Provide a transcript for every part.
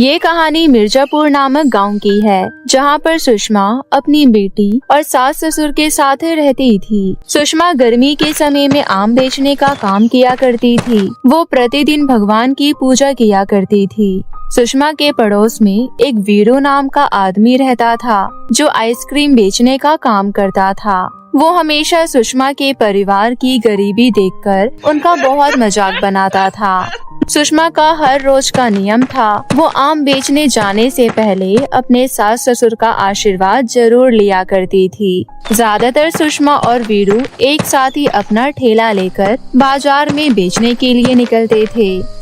ये कहानी मिर्जापुर नामक गांव की है, जहां पर सुषमा अपनी बेटी और सास ससुर के साथ रहती थी। सुषमा गर्मी के समय में आम बेचने का काम किया करती थी। वो प्रतिदिन भगवान की पूजा किया करती थी। सुषमा के पड़ोस में एक वीरू नाम का आदमी रहता था, जो आइसक्रीम बेचने का काम करता था। वो हमेशा सुषमा के परिवार की गरीबी देखकर उनका बहुत मजाक बनाता था। सुषमा का हर रोज का नियम था, वो आम बेचने जाने से पहले अपने सास ससुर का आशीर्वाद जरूर लिया करती थी। ज्यादातर सुषमा और वीरू एक साथ ही अपना ठेला लेकर बाजार में बेचने के लिए निकलते थे।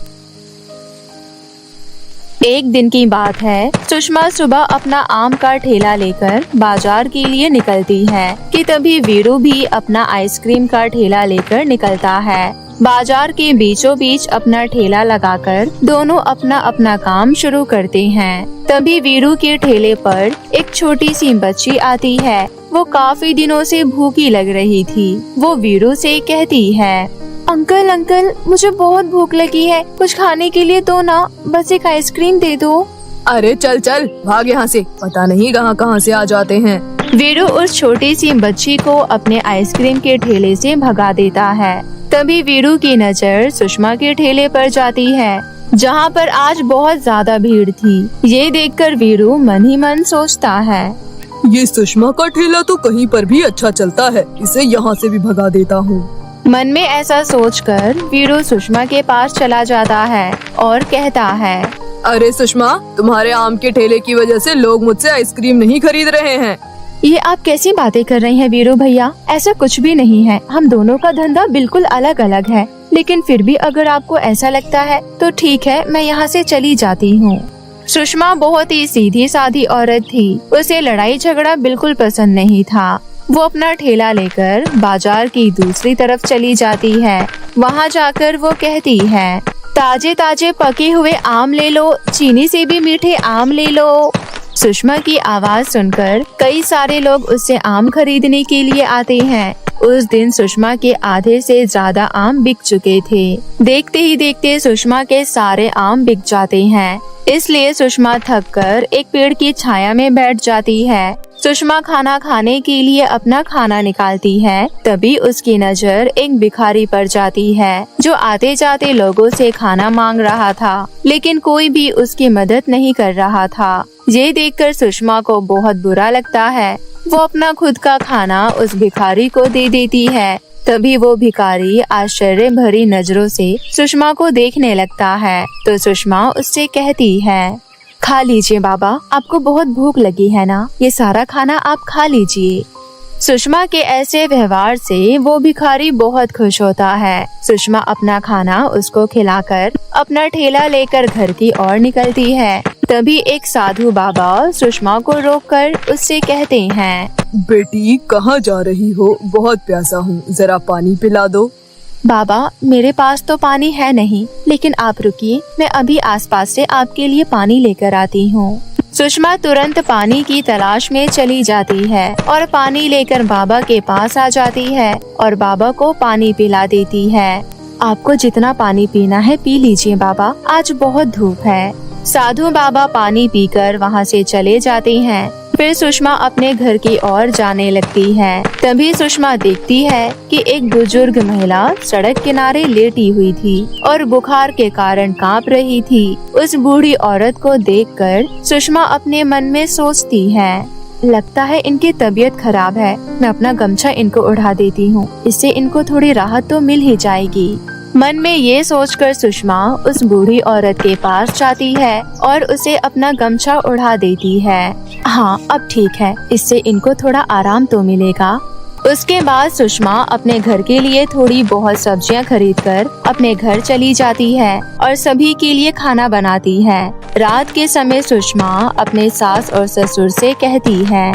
एक दिन की बात है, सुषमा सुबह अपना आम का ठेला लेकर बाजार के लिए निकलती है कि तभी वीरू भी अपना आइसक्रीम का ठेला लेकर निकलता है। बाजार के बीचों बीच अपना ठेला लगाकर दोनों अपना अपना काम शुरू करते हैं। तभी वीरू के ठेले पर एक छोटी सी बच्ची आती है। वो काफी दिनों से भूखी लग रही थी। वो वीरू से कहती है, अंकल अंकल, मुझे बहुत भूख लगी है, कुछ खाने के लिए दो ना, बस एक आइसक्रीम दे दो। अरे चल चल भाग यहाँ से, पता नहीं कहाँ से आ जाते हैं। वीरू उस छोटी सी बच्ची को अपने आइसक्रीम के ठेले से भगा देता है। तभी वीरू की नजर सुषमा के ठेले पर जाती है, जहाँ पर आज बहुत ज्यादा भीड़ थी। ये देखकर वीरू मन ही मन सोचता है, ये सुषमा का ठेला तो कहीं पर भी अच्छा चलता है, इसे यहाँ से भी भगा देता हूँ। मन में ऐसा सोचकर वीरू सुषमा के पास चला जाता है और कहता है, अरे सुषमा, तुम्हारे आम के ठेले की वजह से लोग मुझसे आइसक्रीम नहीं खरीद रहे हैं। ये आप कैसी बातें कर रही हैं वीरू भैया, ऐसा कुछ भी नहीं है। हम दोनों का धंधा बिल्कुल अलग अलग है, लेकिन फिर भी अगर आपको ऐसा लगता है तो ठीक है, मैं यहाँ से चली जाती हूँ। सुषमा बहुत ही सीधी सादी औरत थी। उसे लड़ाई झगड़ा बिल्कुल पसंद नहीं था। वो अपना ठेला लेकर बाजार की दूसरी तरफ चली जाती है। वहाँ जाकर वो कहती है, ताजे ताजे पके हुए आम ले लो, चीनी से भी मीठे आम ले लो। सुषमा की आवाज सुनकर कई सारे लोग उससे आम खरीदने के लिए आते हैं। उस दिन सुषमा के आधे से ज्यादा आम बिक चुके थे। देखते ही देखते सुषमा के सारे आम बिक जाते हैं। इसलिए सुषमा थककर एक पेड़ की छाया में बैठ जाती है। सुषमा खाना खाने के लिए अपना खाना निकालती है। तभी उसकी नजर एक भिखारी पर जाती है, जो आते जाते लोगों से खाना मांग रहा था, लेकिन कोई भी उसकी मदद नहीं कर रहा था। ये देखकर सुषमा को बहुत बुरा लगता है। वो अपना खुद का खाना उस भिखारी को दे देती है। तभी वो भिखारी आश्चर्य भरी नजरों से सुषमा को देखने लगता है। तो सुषमा उससे कहती है, खा लीजिए बाबा, आपको बहुत भूख लगी है ना, ये सारा खाना आप खा लीजिए। सुषमा के ऐसे व्यवहार से वो भिखारी बहुत खुश होता है। सुषमा अपना खाना उसको खिलाकर अपना ठेला लेकर घर की ओर निकलती है। तभी एक साधु बाबा सुषमा को रोककर उससे कहते हैं, बेटी कहाँ जा रही हो, बहुत प्यासा हूँ, जरा पानी पिला दो। बाबा, मेरे पास तो पानी है नहीं, लेकिन आप रुकिए, मैं अभी आसपास से आपके लिए पानी लेकर आती हूँ। सुषमा तुरंत पानी की तलाश में चली जाती है और पानी लेकर बाबा के पास आ जाती है और बाबा को पानी पिला देती है। आपको जितना पानी पीना है पी लीजिए बाबा, आज बहुत धूप है। साधु बाबा पानी पीकर वहाँ से चले जाते हैं। फिर सुषमा अपने घर की ओर जाने लगती है। तभी सुषमा देखती है कि एक बुजुर्ग महिला सड़क किनारे लेटी हुई थी और बुखार के कारण कांप रही थी। उस बूढ़ी औरत को देखकर सुषमा अपने मन में सोचती है, लगता है इनकी तबीयत खराब है, मैं अपना गमछा इनको उड़ा देती हूँ, इससे इनको थोड़ी राहत तो मिल ही जाएगी। मन में ये सोचकर सुषमा उस बूढ़ी औरत के पास जाती है और उसे अपना गमछा उड़ा देती है। हाँ, अब ठीक है, इससे इनको थोड़ा आराम तो मिलेगा। उसके बाद सुषमा अपने घर के लिए थोड़ी बहुत सब्जियां खरीदकर अपने घर चली जाती है और सभी के लिए खाना बनाती है। रात के समय सुषमा अपने सास और ससुर से कहती है,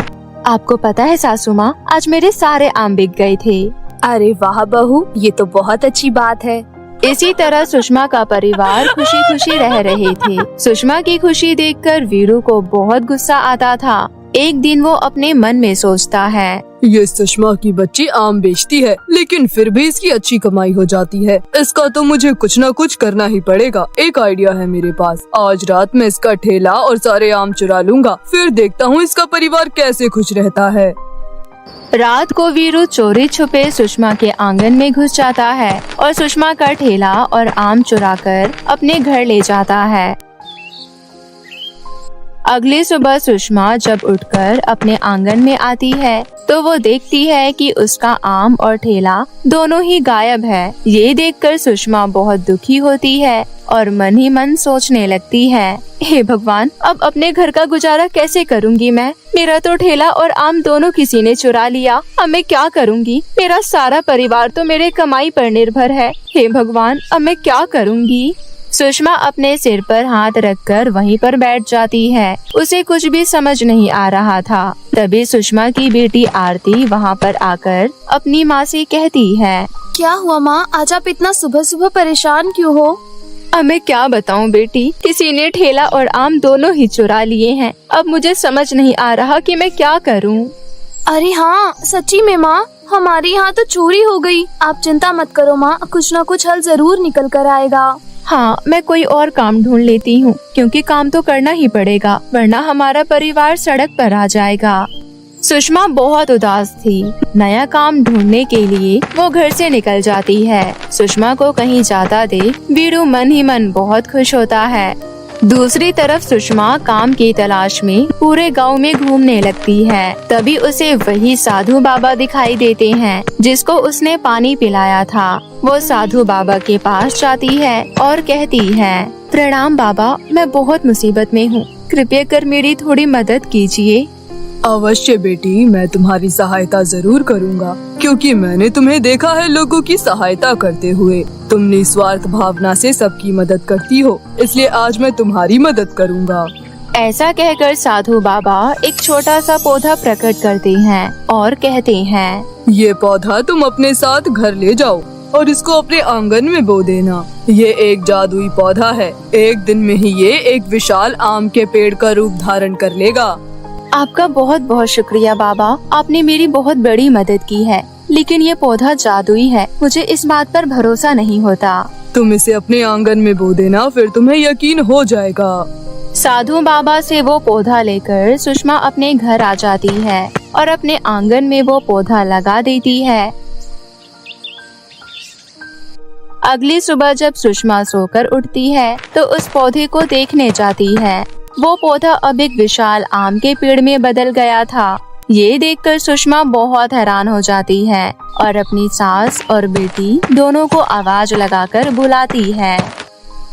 आपको पता है सासू माँ, आज मेरे सारे आम बिक गए थे। अरे वाह बहू, ये तो बहुत अच्छी बात है। इसी तरह सुषमा का परिवार खुशी खुशी रह रहे थे। सुषमा की खुशी देखकर वीरू को बहुत गुस्सा आता था। एक दिन वो अपने मन में सोचता है, ये सुषमा की बच्ची आम बेचती है, लेकिन फिर भी इसकी अच्छी कमाई हो जाती है। इसका तो मुझे कुछ न कुछ करना ही पड़ेगा। एक आइडिया है मेरे पास। आज रात में इसका ठेला और सारे आम चुरा लूंगा, फिर देखता हूँ इसका परिवार कैसे खुश रहता है। रात को वीरू चोरी छुपे सुषमा के आंगन में घुस जाता है और सुषमा का ठेला और आम चुराकर अपने घर ले जाता है। अगली सुबह सुषमा जब उठकर अपने आंगन में आती है तो वो देखती है कि उसका आम और ठेला दोनों ही गायब है। ये देखकर सुषमा बहुत दुखी होती है और मन ही मन सोचने लगती है, हे भगवान, अब अपने घर का गुजारा कैसे करूंगी मैं? मेरा तो ठेला और आम दोनों किसी ने चुरा लिया। अब मैं क्या करूंगी? मेरा सारा परिवार तो मेरे कमाई पर निर्भर है। हे भगवान, अब मैं क्या करूंगी? सुषमा अपने सिर पर हाथ रखकर वहीं पर बैठ जाती है। उसे कुछ भी समझ नहीं आ रहा था। तभी सुषमा की बेटी आरती वहाँ पर आकर अपनी माँ से कहती है, क्या हुआ माँ, आज आप इतना सुबह सुबह परेशान क्यों हो? अब मैं क्या बताऊं बेटी, किसी ने ठेला और आम दोनों ही चुरा लिए हैं। अब मुझे समझ नहीं आ रहा कि मैं क्या करूं। अरे हाँ, सच्ची में माँ, हमारे यहाँ तो चोरी हो गई। आप चिंता मत करो माँ, कुछ न कुछ हल जरूर निकल कर आएगा। हाँ, मैं कोई और काम ढूंढ लेती हूँ, क्योंकि काम तो करना ही पड़ेगा, वरना हमारा परिवार सड़क पर आ जाएगा। सुषमा बहुत उदास थी। नया काम ढूंढने के लिए वो घर से निकल जाती है। सुषमा को कहीं जाता देख वीरू मन ही मन बहुत खुश होता है। दूसरी तरफ सुषमा काम की तलाश में पूरे गांव में घूमने लगती है। तभी उसे वही साधु बाबा दिखाई देते हैं जिसको उसने पानी पिलाया था। वो साधु बाबा के पास जाती है और कहती है, प्रणाम बाबा, मैं बहुत मुसीबत में हूँ, कृपया कर मेरी थोड़ी मदद कीजिए। अवश्य बेटी, मैं तुम्हारी सहायता जरूर करूंगा, क्योंकि मैंने तुम्हें देखा है लोगों की सहायता करते हुए। तुम निस्वार्थ भावना से सबकी मदद करती हो, इसलिए आज मैं तुम्हारी मदद करूंगा। ऐसा कहकर साधु बाबा एक छोटा सा पौधा प्रकट करते हैं और कहते हैं, ये पौधा तुम अपने साथ घर ले जाओ और इसको अपने आंगन में बो देना। ये एक जादुई पौधा है। एक दिन में ही ये एक विशाल आम के पेड़ का रूप धारण कर लेगा। आपका बहुत बहुत शुक्रिया बाबा, आपने मेरी बहुत बड़ी मदद की है, लेकिन ये पौधा जादुई है, मुझे इस बात पर भरोसा नहीं होता। तुम इसे अपने आंगन में बो देना, फिर तुम्हें यकीन हो जाएगा। साधु बाबा से वो पौधा लेकर सुषमा अपने घर आ जाती है और अपने आंगन में वो पौधा लगा देती है। अगली सुबह जब सुषमा सोकर उठती है तो उस पौधे को देखने जाती है। वो पौधा अब एक विशाल आम के पेड़ में बदल गया था। ये देखकर सुषमा बहुत हैरान हो जाती है और अपनी सास और बेटी दोनों को आवाज लगाकर बुलाती है।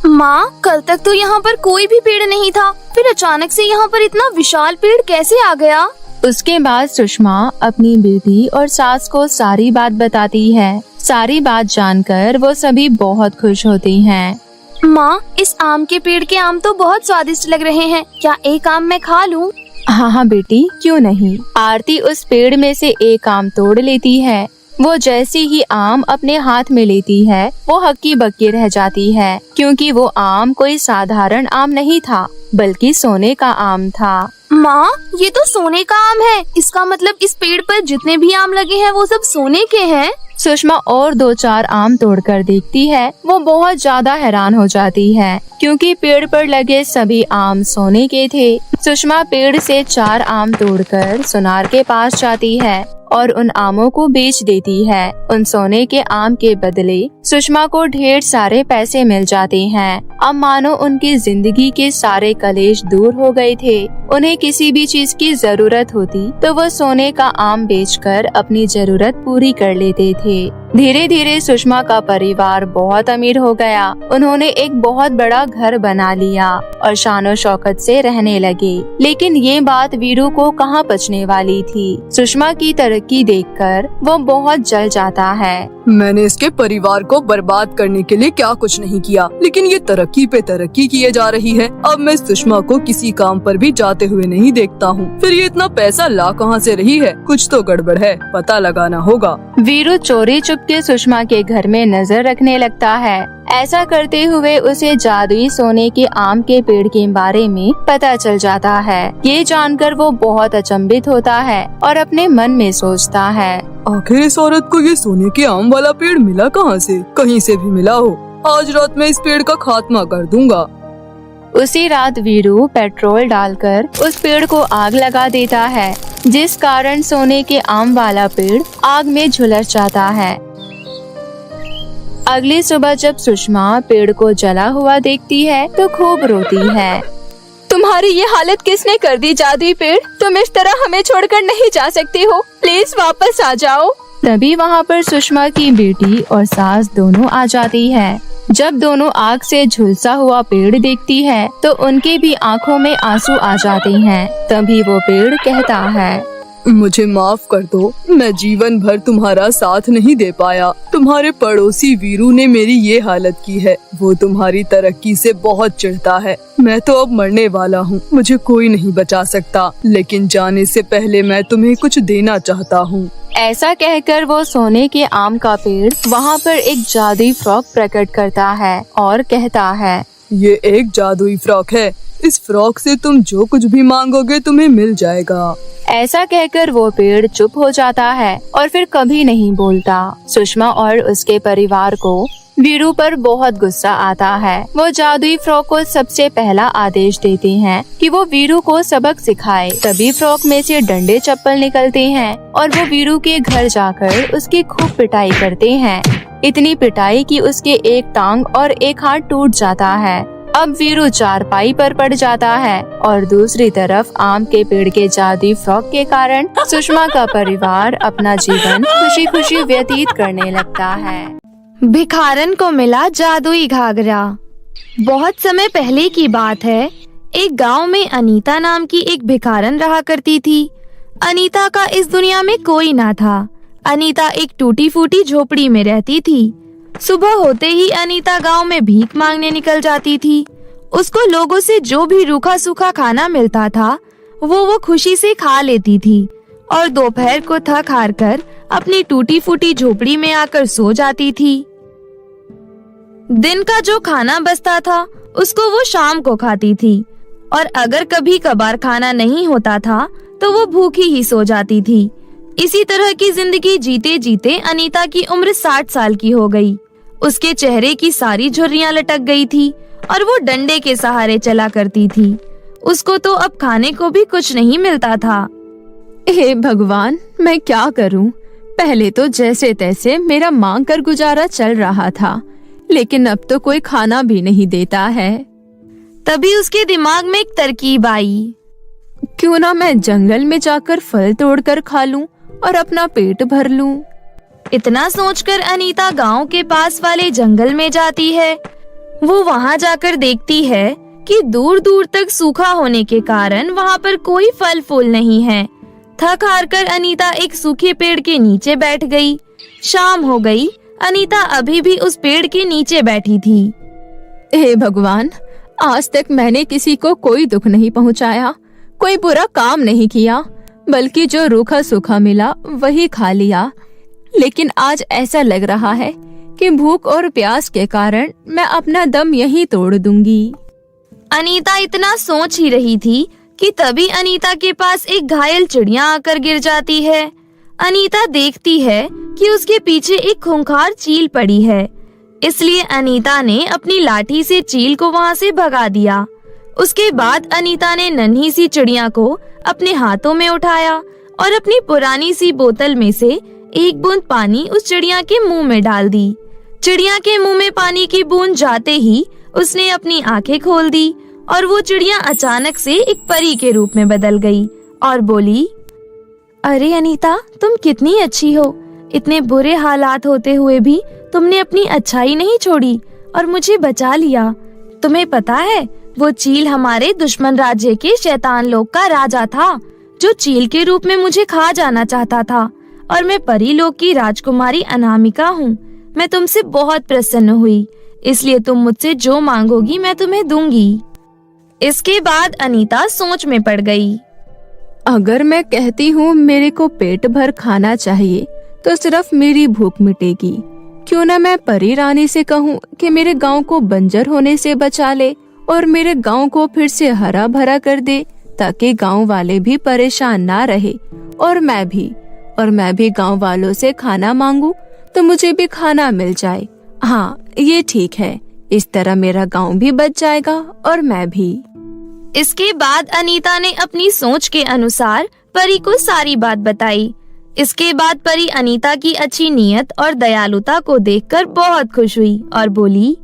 माँ, कल तक तो यहाँ पर कोई भी पेड़ नहीं था, फिर अचानक से यहाँ पर इतना विशाल पेड़ कैसे आ गया? उसके बाद सुषमा अपनी बेटी और सास को सारी बात बताती है। सारी बात जानकर वो सभी बहुत खुश होती हैं। माँ, इस आम के पेड़ के आम तो बहुत स्वादिष्ट लग रहे हैं, क्या एक आम मैं खा लूँ? हाँ हाँ बेटी, क्यों नहीं। आरती उस पेड़ में से एक आम तोड़ लेती है। वो जैसे ही आम अपने हाथ में लेती है वो हक्की बक्की रह जाती है, क्योंकि वो आम कोई साधारण आम नहीं था, बल्कि सोने का आम था। माँ, ये तो सोने का आम है। इसका मतलब इस पेड़ पर जितने भी आम लगे हैं वो सब सोने के हैं। सुषमा और 2-4 आम तोड़कर देखती है। वो बहुत ज्यादा हैरान हो जाती है, क्योंकि पेड़ पर लगे सभी आम सोने के थे। सुषमा पेड़ से 4 आम तोड़कर सुनार के पास जाती है और उन आमों को बेच देती है। उन सोने के आम के बदले सुषमा को ढेर सारे पैसे मिल जाते हैं। अब मानो उनकी जिंदगी के सारे कलेश दूर हो गए थे। उन्हें किसी भी चीज की जरूरत होती तो वो सोने का आम बेचकर अपनी जरूरत पूरी कर लेते थे। धीरे धीरे सुषमा का परिवार बहुत अमीर हो गया। उन्होंने एक बहुत बड़ा घर बना लिया और शानो शौकत से रहने लगे। लेकिन ये बात वीरू को कहाँ पचने वाली थी। सुषमा की तरक्की देखकर वो बहुत जल जाता है। मैंने इसके परिवार को बर्बाद करने के लिए क्या कुछ नहीं किया, लेकिन ये तरक्की पे तरक्की किए जा रही है। अब मैं सुषमा को किसी काम पर भी जाते हुए नहीं देखता हूँ। फिर ये इतना पैसा ला कहाँ से रही है? कुछ तो गड़बड़ है, पता लगाना होगा। वीरू चोरी चुपके सुषमा के घर में नजर रखने लगता है। ऐसा करते हुए उसे जादुई सोने के आम के पेड़ के बारे में पता चल जाता है। ये जानकर वो बहुत अचंभित होता है और अपने मन में सोचता है, आखिर इस औरत को ये सोने के आम वाला पेड़ मिला कहाँ से? कहीं से भी मिला हो, आज रात में इस पेड़ का खात्मा कर दूंगा। उसी रात वीरू पेट्रोल डालकर उस पेड़ को आग लगा देता है, जिस कारण सोने के आम वाला पेड़ आग में झुलस जाता है। अगली सुबह जब सुषमा पेड़ को जला हुआ देखती है तो खूब रोती है। तुम्हारी ये हालत किसने कर दी जादुई पेड़? तुम इस तरह हमें छोड़कर नहीं जा सकती हो, प्लीज वापस आ जाओ। तभी वहाँ पर सुषमा की बेटी और सास दोनों आ जाती है। जब दोनों आग से झुलसा हुआ पेड़ देखती है तो उनके भी आंखों में आंसू आ जाते हैं। तभी वो पेड़ कहता है, मुझे माफ कर दो, मैं जीवन भर तुम्हारा साथ नहीं दे पाया। तुम्हारे पड़ोसी वीरू ने मेरी ये हालत की है। वो तुम्हारी तरक्की से बहुत चिढ़ता है। मैं तो अब मरने वाला हूँ, मुझे कोई नहीं बचा सकता, लेकिन जाने से पहले मैं तुम्हें कुछ देना चाहता हूँ। ऐसा कहकर वो सोने के आम का पेड़ वहाँ पर एक जादुई फ्रॉक प्रकट करता है और कहता है, ये एक जादुई फ्रॉक है। इस फ्रॉक से तुम जो कुछ भी मांगोगे तुम्हें मिल जाएगा। ऐसा कहकर वो पेड़ चुप हो जाता है और फिर कभी नहीं बोलता। सुषमा और उसके परिवार को वीरू पर बहुत गुस्सा आता है। वो जादुई फ्रॉक को सबसे पहला आदेश देते हैं कि वो वीरू को सबक सिखाए। तभी फ्रॉक में से डंडे चप्पल निकलते हैं और वो वीरू के घर जाकर उसकी खूब पिटाई करते हैं। इतनी पिटाई कि उसके एक टांग और एक हाथ टूट जाता है। अब वीरू चारपाई पर पड़ जाता है और दूसरी तरफ आम के पेड़ के जादुई फ्रॉक के कारण सुषमा का परिवार अपना जीवन खुशी खुशी व्यतीत करने लगता है। भिखारन को मिला जादुई घाघरा। बहुत समय पहले की बात है। एक गांव में अनीता नाम की एक भिखारन रहा करती थी। अनीता का इस दुनिया में कोई ना था। अनीता एक टूटी फूटी झोपड़ी में रहती थी। सुबह होते ही अनीता गांव में भीख मांगने निकल जाती थी। उसको लोगों से जो भी रूखा सूखा खाना मिलता था वो खुशी से खा लेती थी और दोपहर को थक हार कर अपनी टूटी फूटी झोपड़ी में आकर सो जाती थी। दिन का जो खाना बचता था उसको वो शाम को खाती थी और अगर कभी कभार खाना नहीं होता था तो वो भूखी ही सो जाती थी। इसी तरह की जिंदगी जीते जीते अनीता की उम्र 60 साल की हो गई। उसके चेहरे की सारी झुर्रियां लटक गई थी और वो डंडे के सहारे चला करती थी। उसको तो अब खाने को भी कुछ नहीं मिलता था। हे भगवान, मैं क्या करूं? पहले तो जैसे तैसे मेरा मांग कर गुजारा चल रहा था, लेकिन अब तो कोई खाना भी नहीं देता है। तभी उसके दिमाग में एक तरकीब आई। क्यों ना मैं जंगल में जाकर फल तोड़कर खा लूं और अपना पेट भर लूं। इतना सोचकर अनीता गांव के पास वाले जंगल में जाती है। वो वहां जाकर देखती है कि दूर दूर तक सूखा होने के कारण वहां पर कोई फल फूल नहीं है। थक हार कर अनीता एक सूखे पेड़ के नीचे बैठ गई। शाम हो गई। अनीता अभी भी उस पेड़ के नीचे बैठी थी। हे भगवान, आज तक मैंने किसी को कोई दुख नहीं पहुंचाया, कोई बुरा काम नहीं किया, बल्कि जो रूखा सूखा मिला वही खा लिया। लेकिन आज ऐसा लग रहा है कि भूख और प्यास के कारण मैं अपना दम यहीं तोड़ दूंगी। अनीता इतना सोच ही रही थी कि तभी अनीता के पास एक घायल चिड़िया आकर गिर जाती है। अनीता देखती है कि उसके पीछे एक खूंखार चील पड़ी है, इसलिए अनीता ने अपनी लाठी से चील को वहां से भगा दिया। उसके बाद अनीता ने नन्ही सी चिड़िया को अपने हाथों में उठाया और अपनी पुरानी सी बोतल में से एक बूंद पानी उस चिड़िया के मुंह में डाल दी। चिड़िया के मुंह में पानी की बूंद जाते ही उसने अपनी आंखें खोल दी और वो चिड़िया अचानक से एक परी के रूप में बदल गई और बोली, अरे अनीता, तुम कितनी अच्छी हो। इतने बुरे हालात होते हुए भी तुमने अपनी अच्छाई नहीं छोड़ी और मुझे बचा लिया। तुम्हें पता है, वो चील हमारे दुश्मन राज्य के शैतान लोक का राजा था, जो चील के रूप में मुझे खा जाना चाहता था। और मैं परी लोक की राजकुमारी अनामिका हूँ। मैं तुमसे बहुत प्रसन्न हुई, इसलिए तुम मुझसे जो मांगोगी मैं तुम्हें दूंगी। इसके बाद अनीता सोच में पड़ गई। अगर मैं कहती हूँ मेरे को पेट भर खाना चाहिए तो सिर्फ मेरी भूख मिटेगी, क्यों ना मैं परी रानी से कहूँ कि मेरे गांव को बंजर होने से बचा ले और मेरे गांव को फिर से हरा भरा कर दे, ताकि गांव वाले भी परेशान ना रहे और मैं भी गांव वालों से खाना मांगू तो मुझे भी खाना मिल जाए। हाँ, ये ठीक है। इस तरह मेरा गांव भी बच जाएगा और मैं भी। इसके बाद अनीता ने अपनी सोच के अनुसार परी को सारी बात बताई। इसके बाद परी अनीता की अच्छी नीयत और दयालुता को देखकर बहुत खुश हुई और बोली,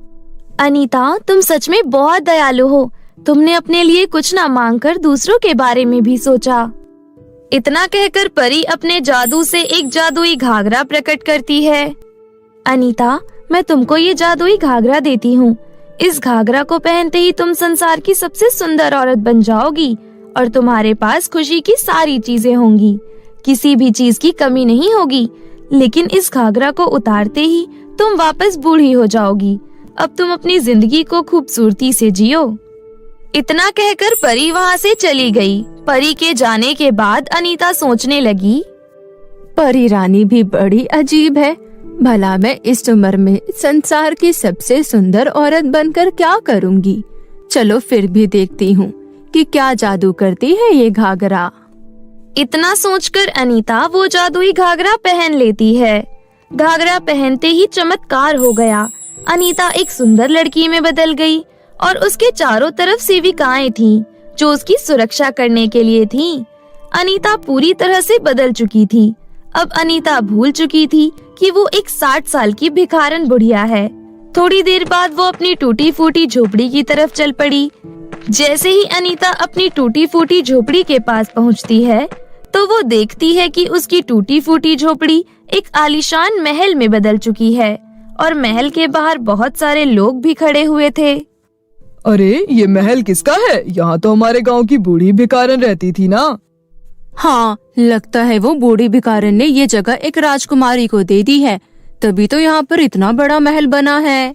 अनीता, तुम सच में बहुत दयालु हो। तुमने अपने लिए कुछ ना मांगकर दूसरों के बारे में भी सोचा। इतना कहकर परी अपने जादू से एक जादुई घाघरा प्रकट करती है। अनीता, मैं तुमको ये जादुई घाघरा देती हूँ। इस घाघरा को पहनते ही तुम संसार की सबसे सुंदर औरत बन जाओगी और तुम्हारे पास खुशी की सारी चीजें होंगी। किसी भी चीज की कमी नहीं होगी। लेकिन इस घाघरा को उतारते ही तुम वापस बूढ़ी हो जाओगी। अब तुम अपनी जिंदगी को खूबसूरती से जियो। इतना कहकर परी वहाँ से चली गई। परी के जाने के बाद अनीता सोचने लगी, परी रानी भी बड़ी अजीब है। भला मैं इस उम्र में संसार की सबसे सुंदर औरत बनकर क्या करूँगी। चलो फिर भी देखती हूँ कि क्या जादू करती है ये घाघरा। इतना सोचकर अनीता वो जादुई घाघरा पहन लेती है। घाघरा पहनते ही चमत्कार हो गया। अनीता एक सुंदर लड़की में बदल गई और उसके चारों तरफ सेविकाएं थीं, जो उसकी सुरक्षा करने के लिए थीं। अनीता पूरी तरह से बदल चुकी थी। अब अनीता भूल चुकी थी कि वो एक 60 साल की भिखारन बुढ़िया है। थोड़ी देर बाद वो अपनी टूटी फूटी झोपड़ी की तरफ चल पड़ी। जैसे ही अनीता अपनी टूटी फूटी झोपड़ी के पास पहुंचती है, तो वो देखती है कि उसकी टूटी फूटी झोपड़ी एक आलीशान महल में बदल चुकी है और महल के बाहर बहुत सारे लोग भी खड़े हुए थे। अरे, ये महल किसका है? यहाँ तो हमारे गांव की बूढ़ी भिखारन रहती थी ना। हाँ, लगता है वो बूढ़ी भिखारन ने ये जगह एक राजकुमारी को दे दी है, तभी तो यहाँ पर इतना बड़ा महल बना है।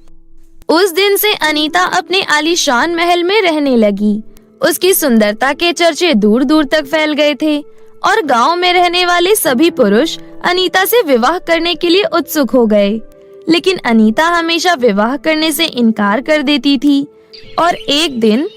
उस दिन से अनीता अपने आलीशान महल में रहने लगी। उसकी सुंदरता के चर्चे दूर दूर तक फैल गए थे और गांव में रहने वाले सभी पुरुष अनीता से विवाह करने के लिए उत्सुक हो गए। लेकिन अनीता हमेशा विवाह करने से इनकार कर देती थी। और एक दिन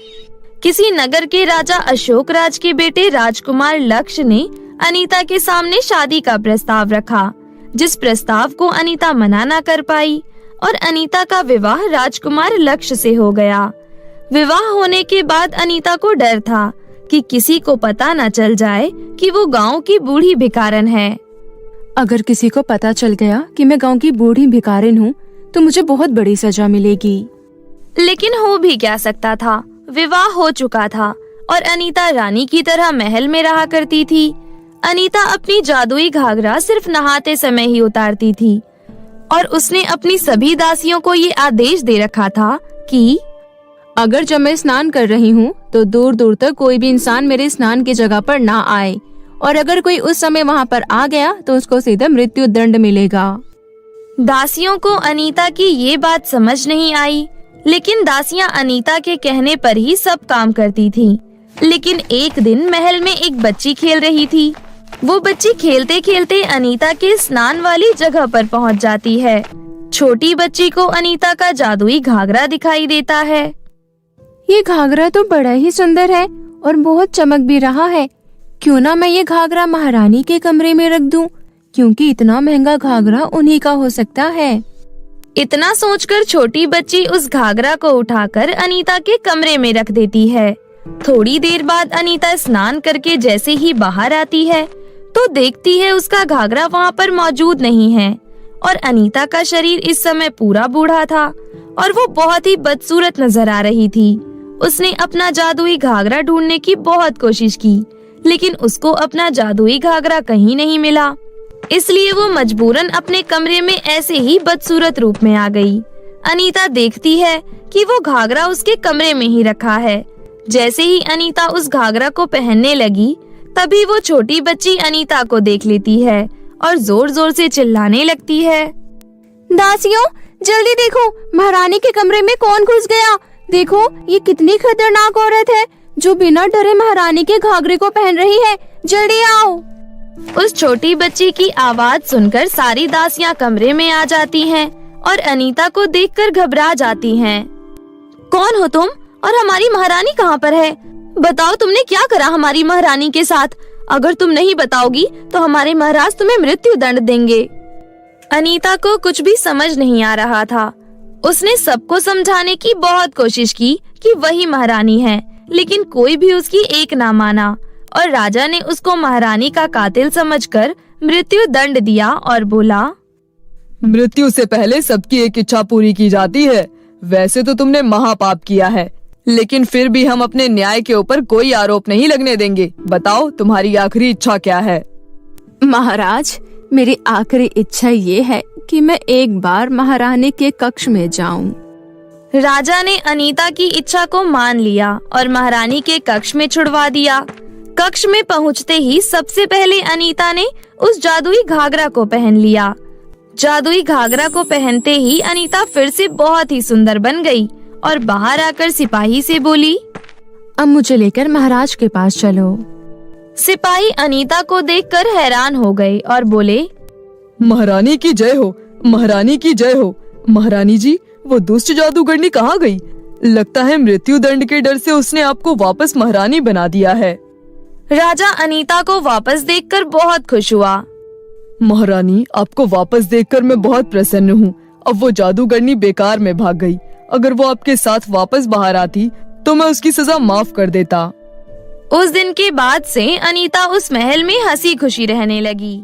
किसी नगर के राजा अशोक राज के बेटे राजकुमार लक्ष्य ने अनीता के सामने शादी का प्रस्ताव रखा, जिस प्रस्ताव को अनीता मना न कर पाई और अनीता का विवाह राजकुमार लक्ष्य से हो गया। विवाह होने के बाद अनीता को डर था कि किसी को पता न चल जाए कि वो गांव की बूढ़ी भिखारन है। अगर किसी को पता चल गया कि मैं गांव की बूढ़ी भिखारिन हूँ तो मुझे बहुत बड़ी सजा मिलेगी। लेकिन हो भी क्या सकता था, विवाह हो चुका था और अनीता रानी की तरह महल में रहा करती थी। अनीता अपनी जादुई घाघरा सिर्फ नहाते समय ही उतारती थी और उसने अपनी सभी दासियों को ये आदेश दे रखा था कि अगर जब मैं स्नान कर रही हूँ तो दूर दूर तक कोई भी इंसान मेरे स्नान की जगह पर ना आए, और अगर कोई उस समय वहाँ पर आ गया तो उसको सीधा मृत्यु दंड मिलेगा। दासियों को अनीता की ये बात समझ नहीं आई, लेकिन दासियां अनीता के कहने पर ही सब काम करती थीं। लेकिन एक दिन महल में एक बच्ची खेल रही थी। वो बच्ची खेलते खेलते अनीता के स्नान वाली जगह पर पहुंच जाती है। छोटी बच्ची को अनीता का जादुई घाघरा दिखाई देता है। ये घाघरा तो बड़ा ही सुंदर है और बहुत चमक भी रहा है। क्यों ना मैं ये घाघरा महारानी के कमरे में रख दूं, क्योंकि इतना महंगा घाघरा उन्हीं का हो सकता है। इतना सोचकर छोटी बच्ची उस घाघरा को उठाकर अनीता के कमरे में रख देती है। थोड़ी देर बाद अनीता स्नान करके जैसे ही बाहर आती है तो देखती है उसका घाघरा वहाँ पर मौजूद नहीं है और अनीता का शरीर इस समय पूरा बूढ़ा था और वो बहुत ही बदसूरत नजर आ रही थी। उसने अपना जादुई घाघरा ढूंढने की बहुत कोशिश की, लेकिन उसको अपना जादुई घाघरा कहीं नहीं मिला। इसलिए वो मजबूरन अपने कमरे में ऐसे ही बदसूरत रूप में आ गई। अनीता देखती है कि वो घाघरा उसके कमरे में ही रखा है। जैसे ही अनीता उस घाघरा को पहनने लगी, तभी वो छोटी बच्ची अनीता को देख लेती है और जोर जोर से चिल्लाने लगती है, दासियों, जल्दी देखो, महारानी के कमरे में कौन घुस गया। देखो, ये कितनी खतरनाक औरत है जो बिना डरे महारानी के घाघरे को पहन रही है। जल्दी आओ। उस छोटी बच्ची की आवाज सुनकर सारी दासियां कमरे में आ जाती हैं और अनीता को देखकर घबरा जाती हैं। कौन हो तुम और हमारी महारानी कहाँ पर है? बताओ तुमने क्या करा हमारी महारानी के साथ? अगर तुम नहीं बताओगी तो हमारे महाराज तुम्हें मृत्यु दंड देंगे। अनीता को कुछ भी समझ नहीं आ रहा था। उसने सबको समझाने की बहुत कोशिश की कि वही महारानी है, लेकिन कोई भी उसकी एक ना माना और राजा ने उसको महारानी का कातिल समझकर मृत्यु दंड दिया और बोला, मृत्यु से पहले सबकी एक इच्छा पूरी की जाती है। वैसे तो तुमने महापाप किया है, लेकिन फिर भी हम अपने न्याय के ऊपर कोई आरोप नहीं लगने देंगे। बताओ तुम्हारी आखिरी इच्छा क्या है? महाराज, मेरी आखिरी इच्छा ये है कि मैं एक बार महारानी के कक्ष में जाऊं। राजा ने अनीता की इच्छा को मान लिया और महारानी के कक्ष में छुड़वा दिया। कक्ष में पहुंचते ही सबसे पहले अनीता ने उस जादुई घाघरा को पहन लिया। जादुई घाघरा को पहनते ही अनीता फिर से बहुत ही सुंदर बन गई और बाहर आकर सिपाही से बोली, अब मुझे लेकर महाराज के पास चलो। सिपाही अनीता को देखकर हैरान हो गए और बोले, महारानी की जय हो, महारानी की जय हो। महारानी जी, वो दुष्ट जादूगरनी कहाँ गई? लगता है मृत्यु दंड के डर से उसने आपको वापस महारानी बना दिया है। राजा अनीता को वापस देखकर बहुत खुश हुआ। महारानी, आपको वापस देखकर मैं बहुत प्रसन्न हूँ। अब वो जादूगरनी बेकार में भाग गई। अगर वो आपके साथ वापस बाहर आती तो मैं उसकी सजा माफ कर देता। उस दिन के बाद से अनीता उस महल में हंसी खुशी रहने लगी।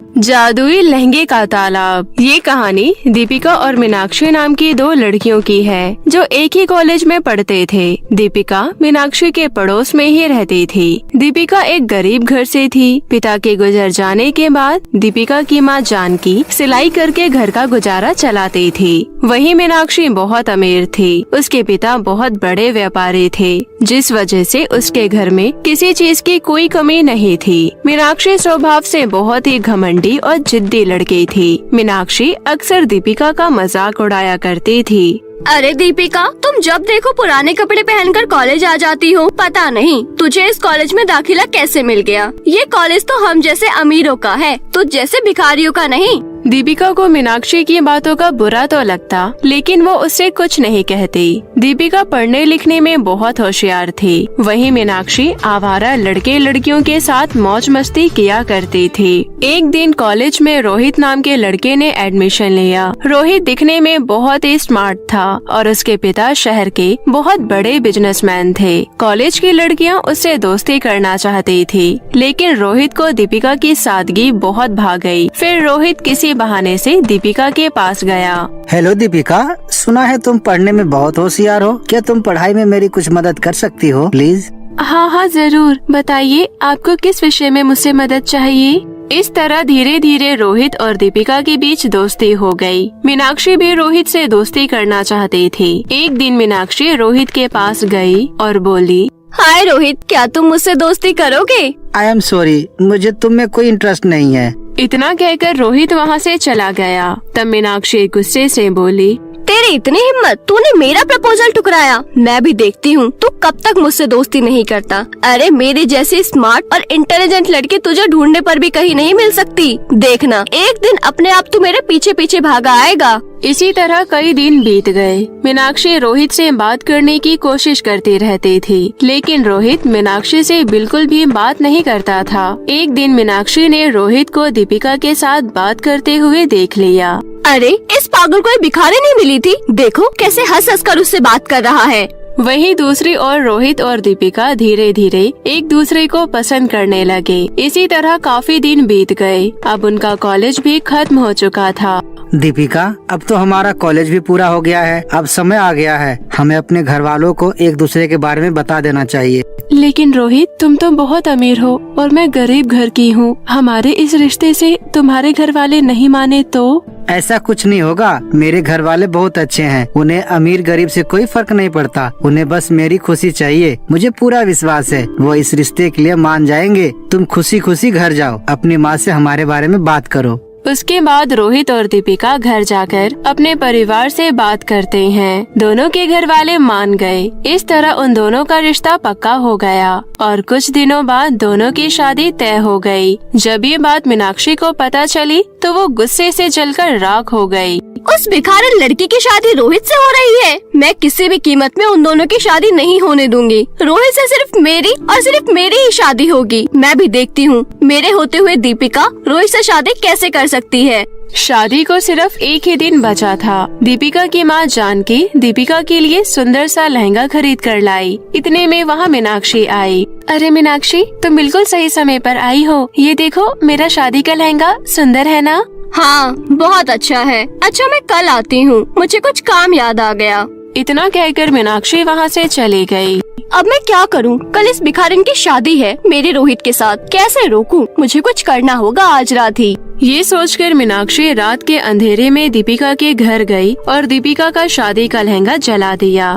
जादुई लहंगे का तालाब। ये कहानी दीपिका और मीनाक्षी नाम की दो लड़कियों की है जो एक ही कॉलेज में पढ़ते थे। दीपिका मीनाक्षी के पड़ोस में ही रहती थी। दीपिका एक गरीब घर से थी। पिता के गुजर जाने के बाद दीपिका की माँ जानकी सिलाई करके घर का गुजारा चलाती थी। वहीं मीनाक्षी बहुत अमीर थी। उसके पिता बहुत बड़े व्यापारी थे, जिस वजह से उसके घर में किसी चीज की कोई कमी नहीं थी। मीनाक्षी स्वभाव से बहुत ही घमंडी और जिद्दी लड़की थी। मीनाक्षी अक्सर दीपिका का मजाक उड़ाया करती थी। अरे दीपिका, तुम जब देखो पुराने कपड़े पहनकर कॉलेज आ जाती हो। पता नहीं तुझे इस कॉलेज में दाखिला कैसे मिल गया। ये कॉलेज तो हम जैसे अमीरों का है, तुझ जैसे भिखारियों का नहीं। दीपिका को मीनाक्षी की बातों का बुरा तो लगता, लेकिन वो उससे कुछ नहीं कहती। दीपिका पढ़ने लिखने में बहुत होशियार थी। वहीं मीनाक्षी आवारा लड़के लड़कियों के साथ मौज मस्ती किया करती थी। एक दिन कॉलेज में रोहित नाम के लड़के ने एडमिशन लिया। रोहित दिखने में बहुत ही स्मार्ट था और उसके पिता शहर के बहुत बड़े बिजनेसमैन थे। कॉलेज की लड़कियां उससे दोस्ती करना चाहती थी, लेकिन रोहित को दीपिका की सादगी बहुत भा गई। फिर रोहित किसी बहाने से दीपिका के पास गया। हेलो दीपिका, सुना है तुम पढ़ने में बहुत होशियार हो। क्या तुम पढ़ाई में मेरी कुछ मदद कर सकती हो प्लीज? हाँ जरूर, बताइए आपको किस विषय में मुझसे मदद चाहिए। इस तरह धीरे धीरे रोहित और दीपिका के बीच दोस्ती हो गई। मीनाक्षी भी रोहित से दोस्ती करना चाहती थी। एक दिन मीनाक्षी रोहित के पास गई और बोली, हाय रोहित, क्या तुम मुझसे दोस्ती करोगे? आई एम सॉरी, मुझे तुम में कोई इंटरेस्ट नहीं है। इतना कहकर रोहित वहाँ से चला गया। तब मीनाक्षी गुस्से से बोली, तेरी इतनी हिम्मत, तूने मेरा प्रपोजल ठुकराया। मैं भी देखती हूँ तू कब तक मुझसे दोस्ती नहीं करता। अरे मेरे जैसी स्मार्ट और इंटेलिजेंट लड़की तुझे ढूंढने पर भी कहीं नहीं मिल सकती। देखना, एक दिन अपने आप तू मेरे पीछे पीछे भागा आएगा। इसी तरह कई दिन बीत गए। मीनाक्षी रोहित से बात करने की कोशिश करती रहती थी, लेकिन रोहित मीनाक्षी से बिल्कुल भी बात नहीं करता था। एक दिन मीनाक्षी ने रोहित को दीपिका के साथ बात करते हुए देख लिया। अरे इस पागल को भिखारी नहीं मिली थी, देखो कैसे हंस हंस कर उससे बात कर रहा है। वहीं दूसरी ओर रोहित और दीपिका धीरे धीरे एक दूसरे को पसंद करने लगे। इसी तरह काफी दिन बीत गए। अब उनका कॉलेज भी खत्म हो चुका था। दीपिका, अब तो हमारा कॉलेज भी पूरा हो गया है। अब समय आ गया है हमें अपने घर वालों को एक दूसरे के बारे में बता देना चाहिए। लेकिन रोहित, तुम तो बहुत अमीर हो और मैं गरीब घर की हूँ। हमारे इस रिश्ते से तुम्हारे घर वाले नहीं माने तो? ऐसा कुछ नहीं होगा। मेरे घर वाले बहुत अच्छे हैं। उन्हें अमीर गरीब से कोई फर्क नहीं पड़ता। उन्हें बस मेरी खुशी चाहिए। मुझे पूरा विश्वास है वो इस रिश्ते के लिए मान जाएंगे। तुम खुशी खुशी घर जाओ, अपनी माँ से हमारे बारे में बात करो। उसके बाद रोहित और दीपिका घर जाकर अपने परिवार से बात करते हैं। दोनों के घर वाले मान गए। इस तरह उन दोनों का रिश्ता पक्का हो गया और कुछ दिनों बाद दोनों की शादी तय हो गई। जब ये बात मीनाक्षी को पता चली तो वो गुस्से से जलकर राख हो गई। उस भिखारन लड़की की शादी रोहित से हो रही है। मैं किसी भी कीमत में उन दोनों की शादी नहीं होने दूंगी। रोहित से सिर्फ मेरी और सिर्फ मेरी ही शादी होगी। मैं भी देखती हूँ मेरे होते हुए दीपिका रोहित से शादी कैसे कर सकती है। शादी को सिर्फ एक ही दिन बचा था। दीपिका की माँ जानकी दीपिका के लिए सुंदर सा लहंगा खरीद कर लाई। इतने में वहाँ मीनाक्षी आई। अरे मीनाक्षी, तुम बिल्कुल सही समय पर आई हो। ये देखो मेरा शादी का लहंगा सुंदर है ना? हाँ, बहुत अच्छा है। अच्छा, मैं कल आती हूँ, मुझे कुछ काम याद आ गया। इतना कहकर मीनाक्षी वहाँ से चली गई। अब मैं क्या करूँ? कल इस भिखारिन की शादी है मेरे रोहित के साथ। कैसे रोकूं? मुझे कुछ करना होगा आज रात ही। ये सोचकर मीनाक्षी रात के अंधेरे में दीपिका के घर गई और दीपिका का शादी का लहंगा जला दिया।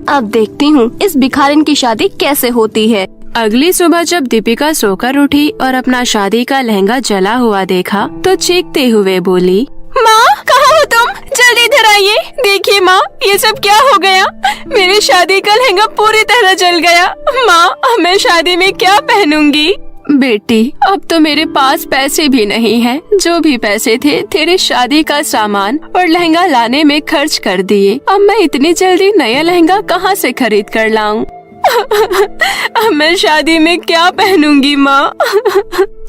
अब देखती हूँ इस भिखारिन की शादी कैसे होती है। अगली सुबह जब दीपिका सोकर उठी और अपना शादी का लहंगा जला हुआ देखा तो चीखते हुए बोली, माँ, कहाँ हो तुम? जल्दी इधर आइए। देखिए माँ, ये सब क्या हो गया? मेरे शादी का लहंगा पूरी तरह जल गया। माँ, मैं शादी में क्या पहनूंगी? बेटी, अब तो मेरे पास पैसे भी नहीं हैं। जो भी पैसे थे तेरे शादी का सामान और लहंगा लाने में खर्च कर दिए। अब मैं इतनी जल्दी नया लहंगा कहाँ से खरीद कर लाऊं? अब मैं शादी में क्या पहनूंगी माँ?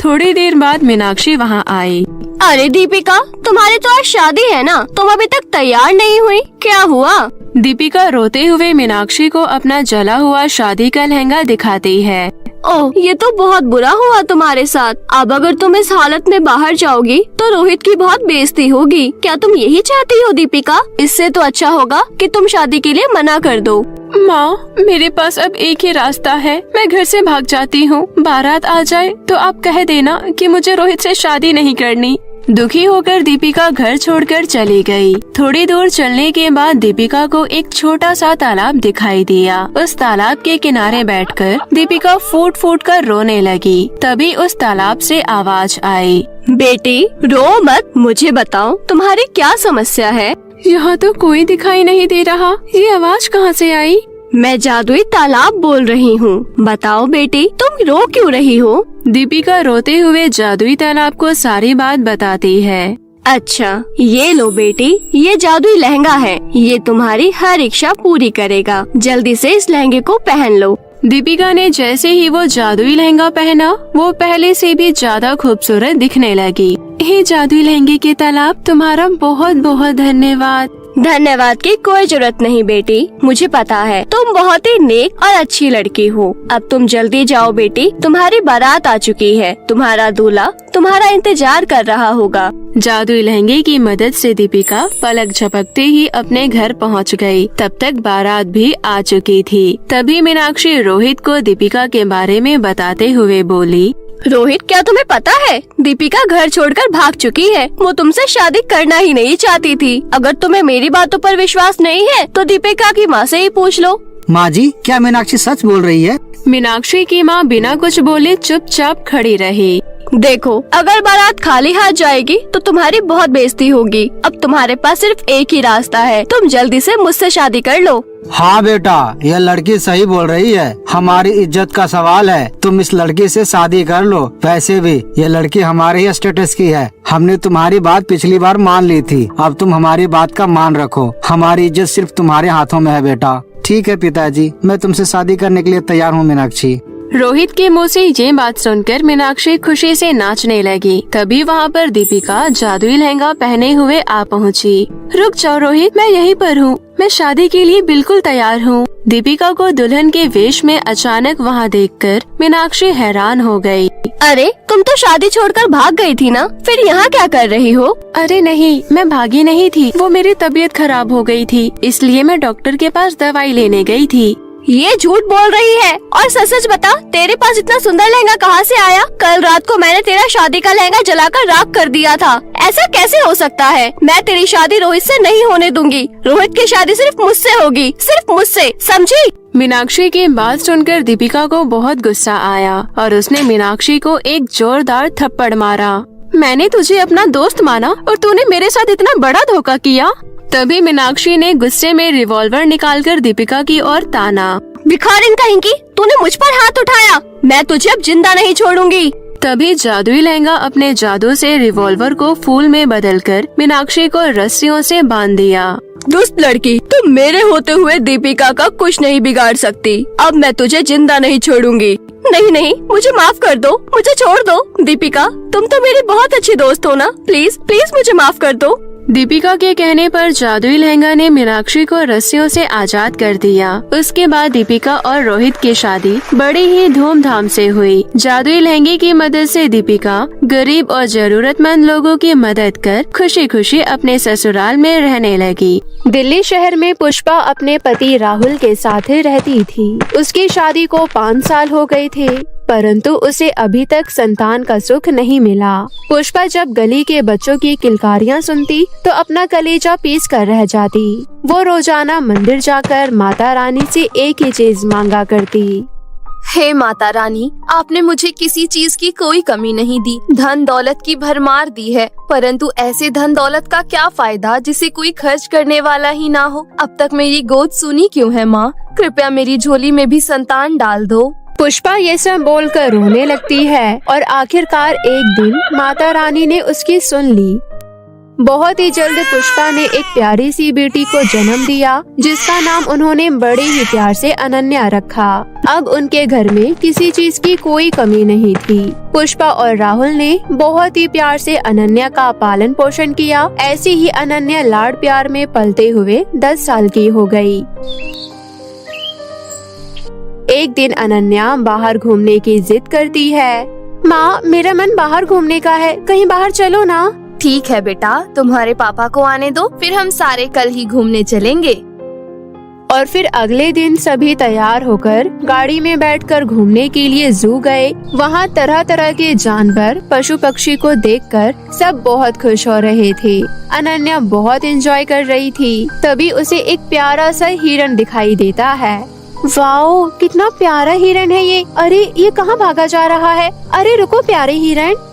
थोड़ी देर बाद मीनाक्षी वहाँ आई। अरे दीपिका, तुम्हारी तो आज शादी है ना? तुम अभी तक तैयार नहीं हुई, क्या हुआ? दीपिका रोते हुए मीनाक्षी को अपना जला हुआ शादी का लहंगा दिखाती है। ओह, ये तो बहुत बुरा हुआ तुम्हारे साथ। अब अगर तुम इस हालत में बाहर जाओगी तो रोहित की बहुत बेइज्जती होगी। क्या तुम यही चाहती हो दीपिका? इससे तो अच्छा होगा कि तुम शादी के लिए मना कर दो। माँ, मेरे पास अब एक ही रास्ता है। मैं घर से भाग जाती हूँ। बारात आ जाए तो आप कह देना कि मुझे रोहित से शादी नहीं करनी। दुखी होकर दीपिका घर छोड़कर चली गई। थोड़ी दूर चलने के बाद दीपिका को एक छोटा सा तालाब दिखाई दिया। उस तालाब के किनारे बैठकर दीपिका फूट फूट कर रोने लगी। तभी उस तालाब से आवाज आई, बेटी रो मत, मुझे बताओ तुम्हारी क्या समस्या है? यहाँ तो कोई दिखाई नहीं दे रहा। ये आवाज कहाँ से आई? मैं जादुई तालाब बोल रही हूँ। बताओ बेटी, तुम रो क्यों रही हो? दीपिका रोते हुए जादुई तालाब को सारी बात बताती है। अच्छा, ये लो बेटी, ये जादुई लहंगा है। ये तुम्हारी हर इच्छा पूरी करेगा। जल्दी से इस लहंगे को पहन लो। दीपिका ने जैसे ही वो जादुई लहंगा पहना, वो पहले से भी ज्यादा खूबसूरत दिखने लगी। हे जादुई लहंगे के तालाब, तुम्हारा बहुत बहुत धन्यवाद। धन्यवाद की कोई जरूरत नहीं बेटी, मुझे पता है तुम बहुत ही नेक और अच्छी लड़की हो। अब तुम जल्दी जाओ बेटी, तुम्हारी बारात आ चुकी है। तुम्हारा दूल्हा तुम्हारा इंतजार कर रहा होगा। जादुई लहंगे की मदद से दीपिका पलक झपकते ही अपने घर पहुंच गई। तब तक बारात भी आ चुकी थी। तभी मीनाक्षी रोहित को दीपिका के बारे में बताते हुए बोली, रोहित, क्या तुम्हें पता है दीपिका घर छोड़कर भाग चुकी है। वो तुमसे शादी करना ही नहीं चाहती थी। अगर तुम्हें मेरी बातों पर विश्वास नहीं है तो दीपिका की माँ से ही पूछ लो। माँ जी, क्या मीनाक्षी सच बोल रही है? मीनाक्षी की माँ बिना कुछ बोले चुपचाप खड़ी रही। देखो, अगर बारात खाली हाथ जाएगी तो तुम्हारी बहुत बेइज्जती होगी। अब तुम्हारे पास सिर्फ एक ही रास्ता है, तुम जल्दी से मुझसे शादी कर लो। हाँ बेटा, यह लड़की सही बोल रही है। हमारी इज्जत का सवाल है, तुम इस लड़की से शादी कर लो। वैसे भी यह लड़की हमारे ही स्टेटस की है। हमने तुम्हारी बात पिछली बार मान ली थी, अब तुम हमारी बात का मान रखो। हमारी इज्जत सिर्फ तुम्हारे हाथों में है बेटा। ठीक है पिताजी, मैं तुमसे शादी करने के लिए तैयार हूँ मीनाक्षी। रोहित के मुंह से ये बात सुनकर मीनाक्षी खुशी से नाचने लगी। तभी वहाँ पर दीपिका जादुई लहंगा पहने हुए आ पहुँची। रुक जाओ रोहित, मैं यहीं पर हूँ। मैं शादी के लिए बिल्कुल तैयार हूँ। दीपिका को दुल्हन के वेश में अचानक वहाँ देखकर मीनाक्षी हैरान हो गई। अरे, तुम तो शादी छोड़कर भाग गई थी ना, फिर यहाँ क्या कर रही हो? अरे नहीं, मैं भागी नहीं थी। वो मेरी तबीयत खराब हो गई थी, इसलिए मैं डॉक्टर के पास दवाई लेने गई थी। ये झूठ बोल रही है। और सच सच बता, तेरे पास इतना सुंदर लहंगा कहाँ से आया? कल रात को मैंने तेरा शादी का लहंगा जलाकर राख कर दिया था। ऐसा कैसे हो सकता है? मैं तेरी शादी रोहित से नहीं होने दूंगी। रोहित की शादी सिर्फ मुझसे होगी, सिर्फ मुझसे, समझी? मीनाक्षी की बात सुनकर दीपिका को बहुत गुस्सा आया और उसने मीनाक्षी को एक जोरदार थप्पड़ मारा। मैंने तुझे अपना दोस्त माना और तूने मेरे साथ इतना बड़ा धोखा किया। तभी मीनाक्षी ने गुस्से में रिवॉल्वर निकालकर दीपिका की ओर ताना। भिखारिन कहीं की, तूने मुझ पर हाथ उठाया। मैं तुझे अब जिंदा नहीं छोड़ूंगी। तभी जादुई लहंगा अपने जादू से रिवॉल्वर को फूल में बदलकर मीनाक्षी को रस्सियों से बांध दिया। दुष्ट लड़की, तुम मेरे होते हुए दीपिका का कुछ नहीं बिगाड़ सकती। अब मैं तुझे जिंदा नहीं छोड़ूंगी। नहीं नहीं, मुझे माफ कर दो, मुझे छोड़ दो। दीपिका, तुम तो मेरी बहुत अच्छी दोस्त हो ना, प्लीज प्लीज मुझे माफ कर दो। दीपिका के कहने पर जादुई लहंगा ने मीनाक्षी को रस्सियों से आजाद कर दिया। उसके बाद दीपिका और रोहित की शादी बड़े ही धूमधाम से हुई। जादुई लहंगे की मदद से दीपिका गरीब और जरूरतमंद लोगों की मदद कर खुशी खुशी अपने ससुराल में रहने लगी। दिल्ली शहर में पुष्पा अपने पति राहुल के साथ रहती थी। उसकी शादी को 5 साल हो गए थे, परंतु उसे अभी तक संतान का सुख नहीं मिला। पुष्पा जब गली के बच्चों की किलकारियां सुनती तो अपना कलेजा पीस कर रह जाती। वो रोजाना मंदिर जाकर माता रानी से एक ही चीज मांगा करती। हे माता रानी, आपने मुझे किसी चीज की कोई कमी नहीं दी, धन दौलत की भरमार दी है, परंतु ऐसे धन दौलत का क्या फायदा जिसे कोई खर्च करने वाला ही ना हो। अब तक मेरी गोद सुनी क्यों है माँ? कृपया मेरी झोली में भी संतान डाल दो। पुष्पा ये सब बोलकर रोने लगती है और आखिरकार एक दिन माता रानी ने उसकी सुन ली। बहुत ही जल्द पुष्पा ने एक प्यारी सी बेटी को जन्म दिया, जिसका नाम उन्होंने बड़े ही प्यार से अनन्या रखा। अब उनके घर में किसी चीज की कोई कमी नहीं थी। पुष्पा और राहुल ने बहुत ही प्यार से अनन्या का पालन पोषण किया। ऐसे ही अनन्या लाड प्यार में पलते हुए 10 साल की हो गई। एक दिन अनन्या बाहर घूमने की जिद करती है। माँ, मेरा मन बाहर घूमने का है, कहीं बाहर चलो ना। ठीक है बेटा, तुम्हारे पापा को आने दो, फिर हम सारे कल ही घूमने चलेंगे। और फिर अगले दिन सभी तैयार होकर गाड़ी में बैठकर घूमने के लिए जू गए। वहाँ तरह तरह के जानवर, पशु पक्षी को देखकर सब बहुत खुश हो रहे थे। अनन्या बहुत एंजॉय कर रही थी। तभी उसे एक प्यारा सा हिरन दिखाई देता है। वाओ, कितना प्यारा हिरन है ये। अरे ये कहाँ भागा जा रहा है? अरे रुको प्यारे हिरन।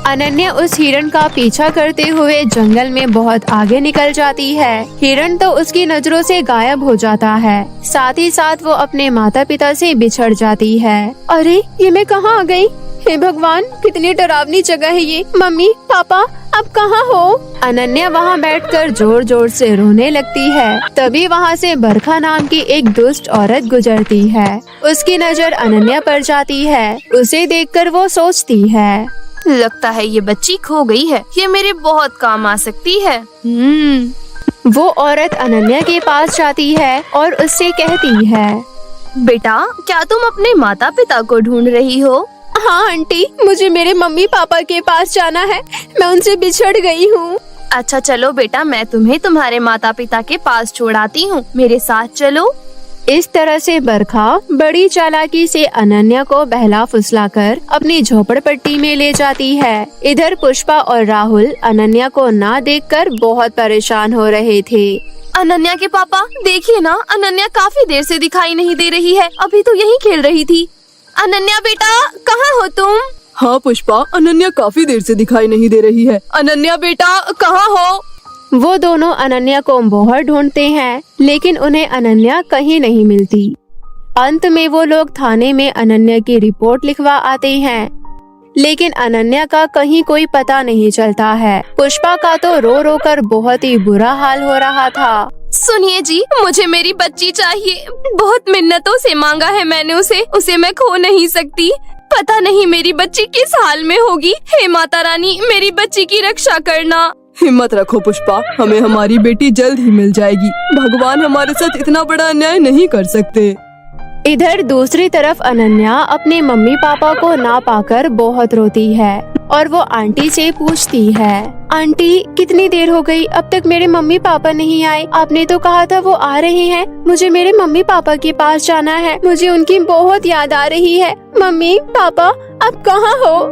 अनन्या उस हिरन का पीछा करते हुए जंगल में बहुत आगे निकल जाती है। हिरन तो उसकी नजरों से गायब हो जाता है। साथ ही साथ वो अपने माता पिता से बिछड़ जाती है। अरे ये मैं कहाँ आ गई? हे भगवान, कितनी डरावनी जगह है ये। मम्मी पापा, अब कहाँ हो? अनन्या वहाँ बैठकर जोर जोर से रोने लगती है। तभी वहाँ से बरखा नाम की एक दुष्ट औरत गुजरती है। उसकी नजर अनन्या पर जाती है। उसे देखकर वो सोचती है, लगता है ये बच्ची खो गई है, ये मेरे बहुत काम आ सकती है। वो औरत अनन्या के पास जाती है और उससे कहती है, बेटा, क्या तुम अपने माता पिता को ढूंढ रही हो? हाँ आंटी, मुझे मेरे मम्मी पापा के पास जाना है, मैं उनसे बिछड़ गई हूँ। अच्छा चलो बेटा, मैं तुम्हें तुम्हारे माता पिता के पास छोड़ाती हूँ, मेरे साथ चलो। इस तरह से बरखा बड़ी चालाकी से अनन्या को बहला फुसलाकर अपनी झोपड़पट्टी में ले जाती है। इधर पुष्पा और राहुल अनन्या को ना देखकर बहुत परेशान हो रहे थे। अनन्या के पापा, देखिए ना, अनन्या काफी देर से दिखाई नहीं दे रही है, अभी तो यहीं खेल रही थी। अनन्या बेटा, कहाँ हो तुम? हाँ पुष्पा, अनन्या काफी देर से दिखाई नहीं दे रही है। अनन्या बेटा, कहाँ हो? वो दोनों अनन्या को बहुत ढूंढते हैं, लेकिन उन्हें अनन्या कहीं नहीं मिलती। अंत में वो लोग थाने में अनन्या की रिपोर्ट लिखवा आते हैं, लेकिन अनन्या का कहीं कोई पता नहीं चलता है। पुष्पा का तो रो रो कर बहुत ही बुरा हाल हो रहा था। सुनिए जी, मुझे मेरी बच्ची चाहिए, बहुत मिन्नतों से मांगा है मैंने उसे मैं खो नहीं सकती। पता नहीं मेरी बच्ची किस हाल में होगी। हे माता रानी, मेरी बच्ची की रक्षा करना। हिम्मत रखो पुष्पा, हमें हमारी बेटी जल्द ही मिल जाएगी। भगवान हमारे साथ इतना बड़ा अन्याय नहीं कर सकते। इधर दूसरी तरफ अनन्या अपने मम्मी पापा को ना पाकर बहुत रोती है और वो आंटी से पूछती है, आंटी कितनी देर हो गई, अब तक मेरे मम्मी पापा नहीं आए। आपने तो कहा था वो आ रहे हैं, मुझे मेरे मम्मी पापा के पास जाना है, मुझे उनकी बहुत याद आ रही है। मम्मी पापा, आप कहाँ हो?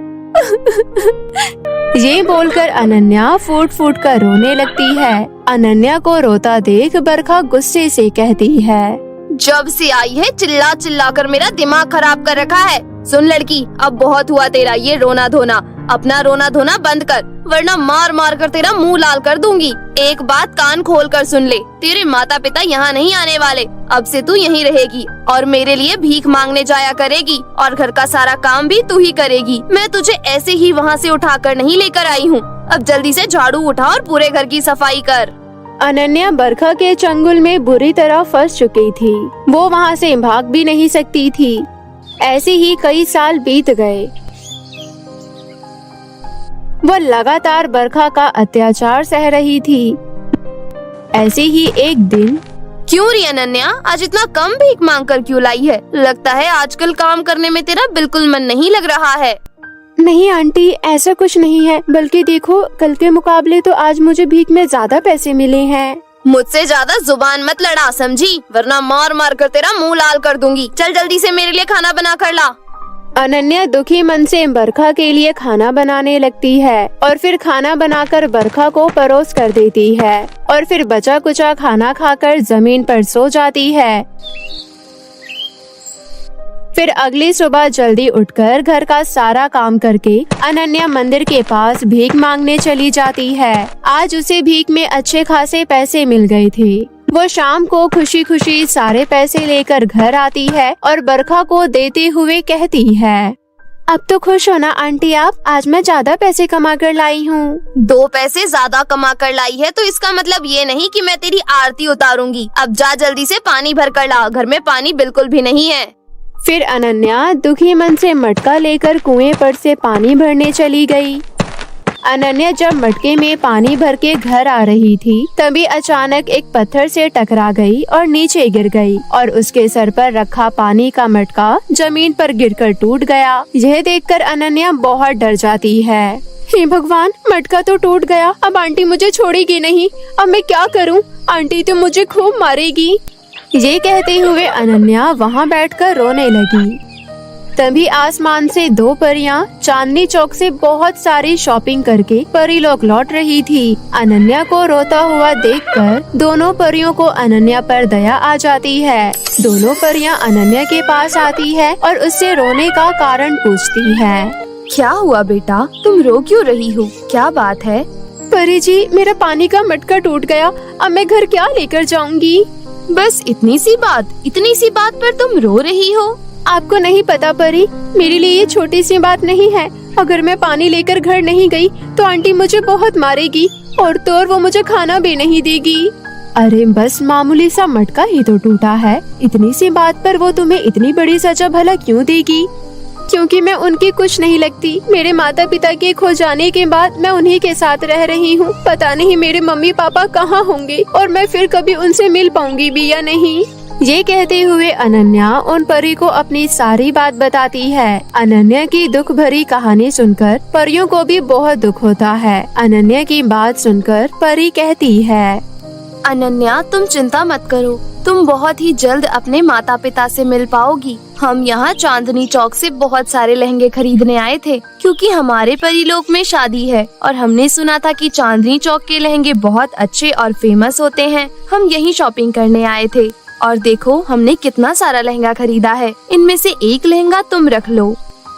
ये बोलकर अनन्या फूट फूट कर रोने लगती है। अनन्या को रोता देख बरखा गुस्से से कहती है, जब से आई है चिल्ला चिल्ला कर मेरा दिमाग खराब कर रखा है। सुन लड़की, अब बहुत हुआ तेरा ये रोना धोना। अपना रोना धोना बंद कर, वरना मार मार कर तेरा मुंह लाल कर दूंगी। एक बात कान खोल कर सुन ले, तेरे माता पिता यहाँ नहीं आने वाले। अब से तू यहीं रहेगी और मेरे लिए भीख मांगने जाया करेगी और घर का सारा काम भी तू ही करेगी। मैं तुझे ऐसे ही वहाँ से उठाकर नहीं लेकर आई हूँ। अब जल्दी से झाड़ू उठा और पूरे घर की सफाई कर। अनन्या बरखा के चंगुल में बुरी तरह फंस चुकी थी। वो वहाँ से भाग भी नहीं सकती थी। ऐसे ही कई साल बीत गए। वो लगातार बरखा का अत्याचार सह रही थी। ऐसे ही एक दिन, क्यों री अनन्या, आज इतना कम भीख मांग कर क्यों लाई है? लगता है आजकल काम करने में तेरा बिल्कुल मन नहीं लग रहा है। नहीं आंटी, ऐसा कुछ नहीं है, बल्कि देखो कल के मुकाबले तो आज मुझे भीख में ज्यादा पैसे मिले हैं। मुझसे ज्यादा जुबान मत लड़ा, समझी? वरना मार मार कर तेरा मुंह लाल कर दूंगी। चल जल्दी से मेरे लिए खाना बना कर ला। अनन्या दुखी मन से बरखा के लिए खाना बनाने लगती है और फिर खाना बनाकर बरखा को परोस कर देती है और फिर बचा कुचा खाना खाकर जमीन पर सो जाती है। फिर अगली सुबह जल्दी उठकर घर का सारा काम करके अनन्या मंदिर के पास भीख मांगने चली जाती है। आज उसे भीख में अच्छे खासे पैसे मिल गए थे। वो शाम को खुशी खुशी सारे पैसे लेकर घर आती है और बरखा को देते हुए कहती है, अब तो खुश हो ना आंटी आप, आज मैं ज्यादा पैसे कमा कर लाई हूँ। 2 पैसे ज्यादा कमा कर लाई है तो इसका मतलब ये नहीं कि मैं तेरी आरती उतारूंगी। अब जा जल्दी से पानी भर कर ला, घर में पानी बिल्कुल भी नहीं है। फिर अनन्या दुखी मन से मटका लेकर कुएं पर से पानी भरने चली गई। अनन्या जब मटके में पानी भर के घर आ रही थी तभी अचानक एक पत्थर से टकरा गई और नीचे गिर गई और उसके सर पर रखा पानी का मटका जमीन पर गिरकर टूट गया। यह देखकर अनन्या बहुत डर जाती है। हे भगवान, मटका तो टूट गया, अब आंटी मुझे छोड़ेगी नहीं। अब मैं क्या करूं? आंटी तो मुझे खूब मारेगी। ये कहते हुए अनन्या वहाँ बैठकर रोने लगी। तभी आसमान से 2 परियां चांदनी चौक से बहुत सारी शॉपिंग करके परी लोग लौट रही थी। अनन्या को रोता हुआ देखकर दोनों परियों को अनन्या पर दया आ जाती है। दोनों परियां अनन्या के पास आती है और उससे रोने का कारण पूछती है। क्या हुआ बेटा, तुम रो क्यों रही हो? क्या बात है? परी जी, मेरा पानी का मटका टूट गया, अब मैं घर क्या लेकर जाऊंगी? बस इतनी सी बात पर तुम रो रही हो? आपको नहीं पता परी, मेरे लिए ये छोटी सी बात नहीं है। अगर मैं पानी लेकर घर नहीं गई तो आंटी मुझे बहुत मारेगी और तो और वो मुझे खाना भी नहीं देगी। अरे बस मामूली सा मटका ही तो टूटा है, इतनी सी बात पर वो तुम्हें इतनी बड़ी सजा भला क्यों देगी? क्योंकि मैं उनकी कुछ नहीं लगती। मेरे माता पिता के खो जाने के बाद मैं उन्हीं के साथ रह रही हूँ। पता नहीं मेरे मम्मी पापा कहाँ होंगे और मैं फिर कभी उनसे मिल पाऊंगी भी या नहीं। ये कहते हुए अनन्या उन परी को अपनी सारी बात बताती है। अनन्या की दुख भरी कहानी सुनकर परियों को भी बहुत दुख होता है। अनन्या की बात सुनकर परी कहती है, अनन्या तुम चिंता मत करो, तुम बहुत ही जल्द अपने माता पिता से मिल पाओगी। हम यहाँ चांदनी चौक से बहुत सारे लहंगे खरीदने आए थे क्योंकि हमारे परिलोक में शादी है और हमने सुना था कि चांदनी चौक के लहंगे बहुत अच्छे और फेमस होते हैं। हम यही शॉपिंग करने आए थे और देखो हमने कितना सारा लहंगा खरीदा है। इनमें से एक लहंगा तुम रख लो।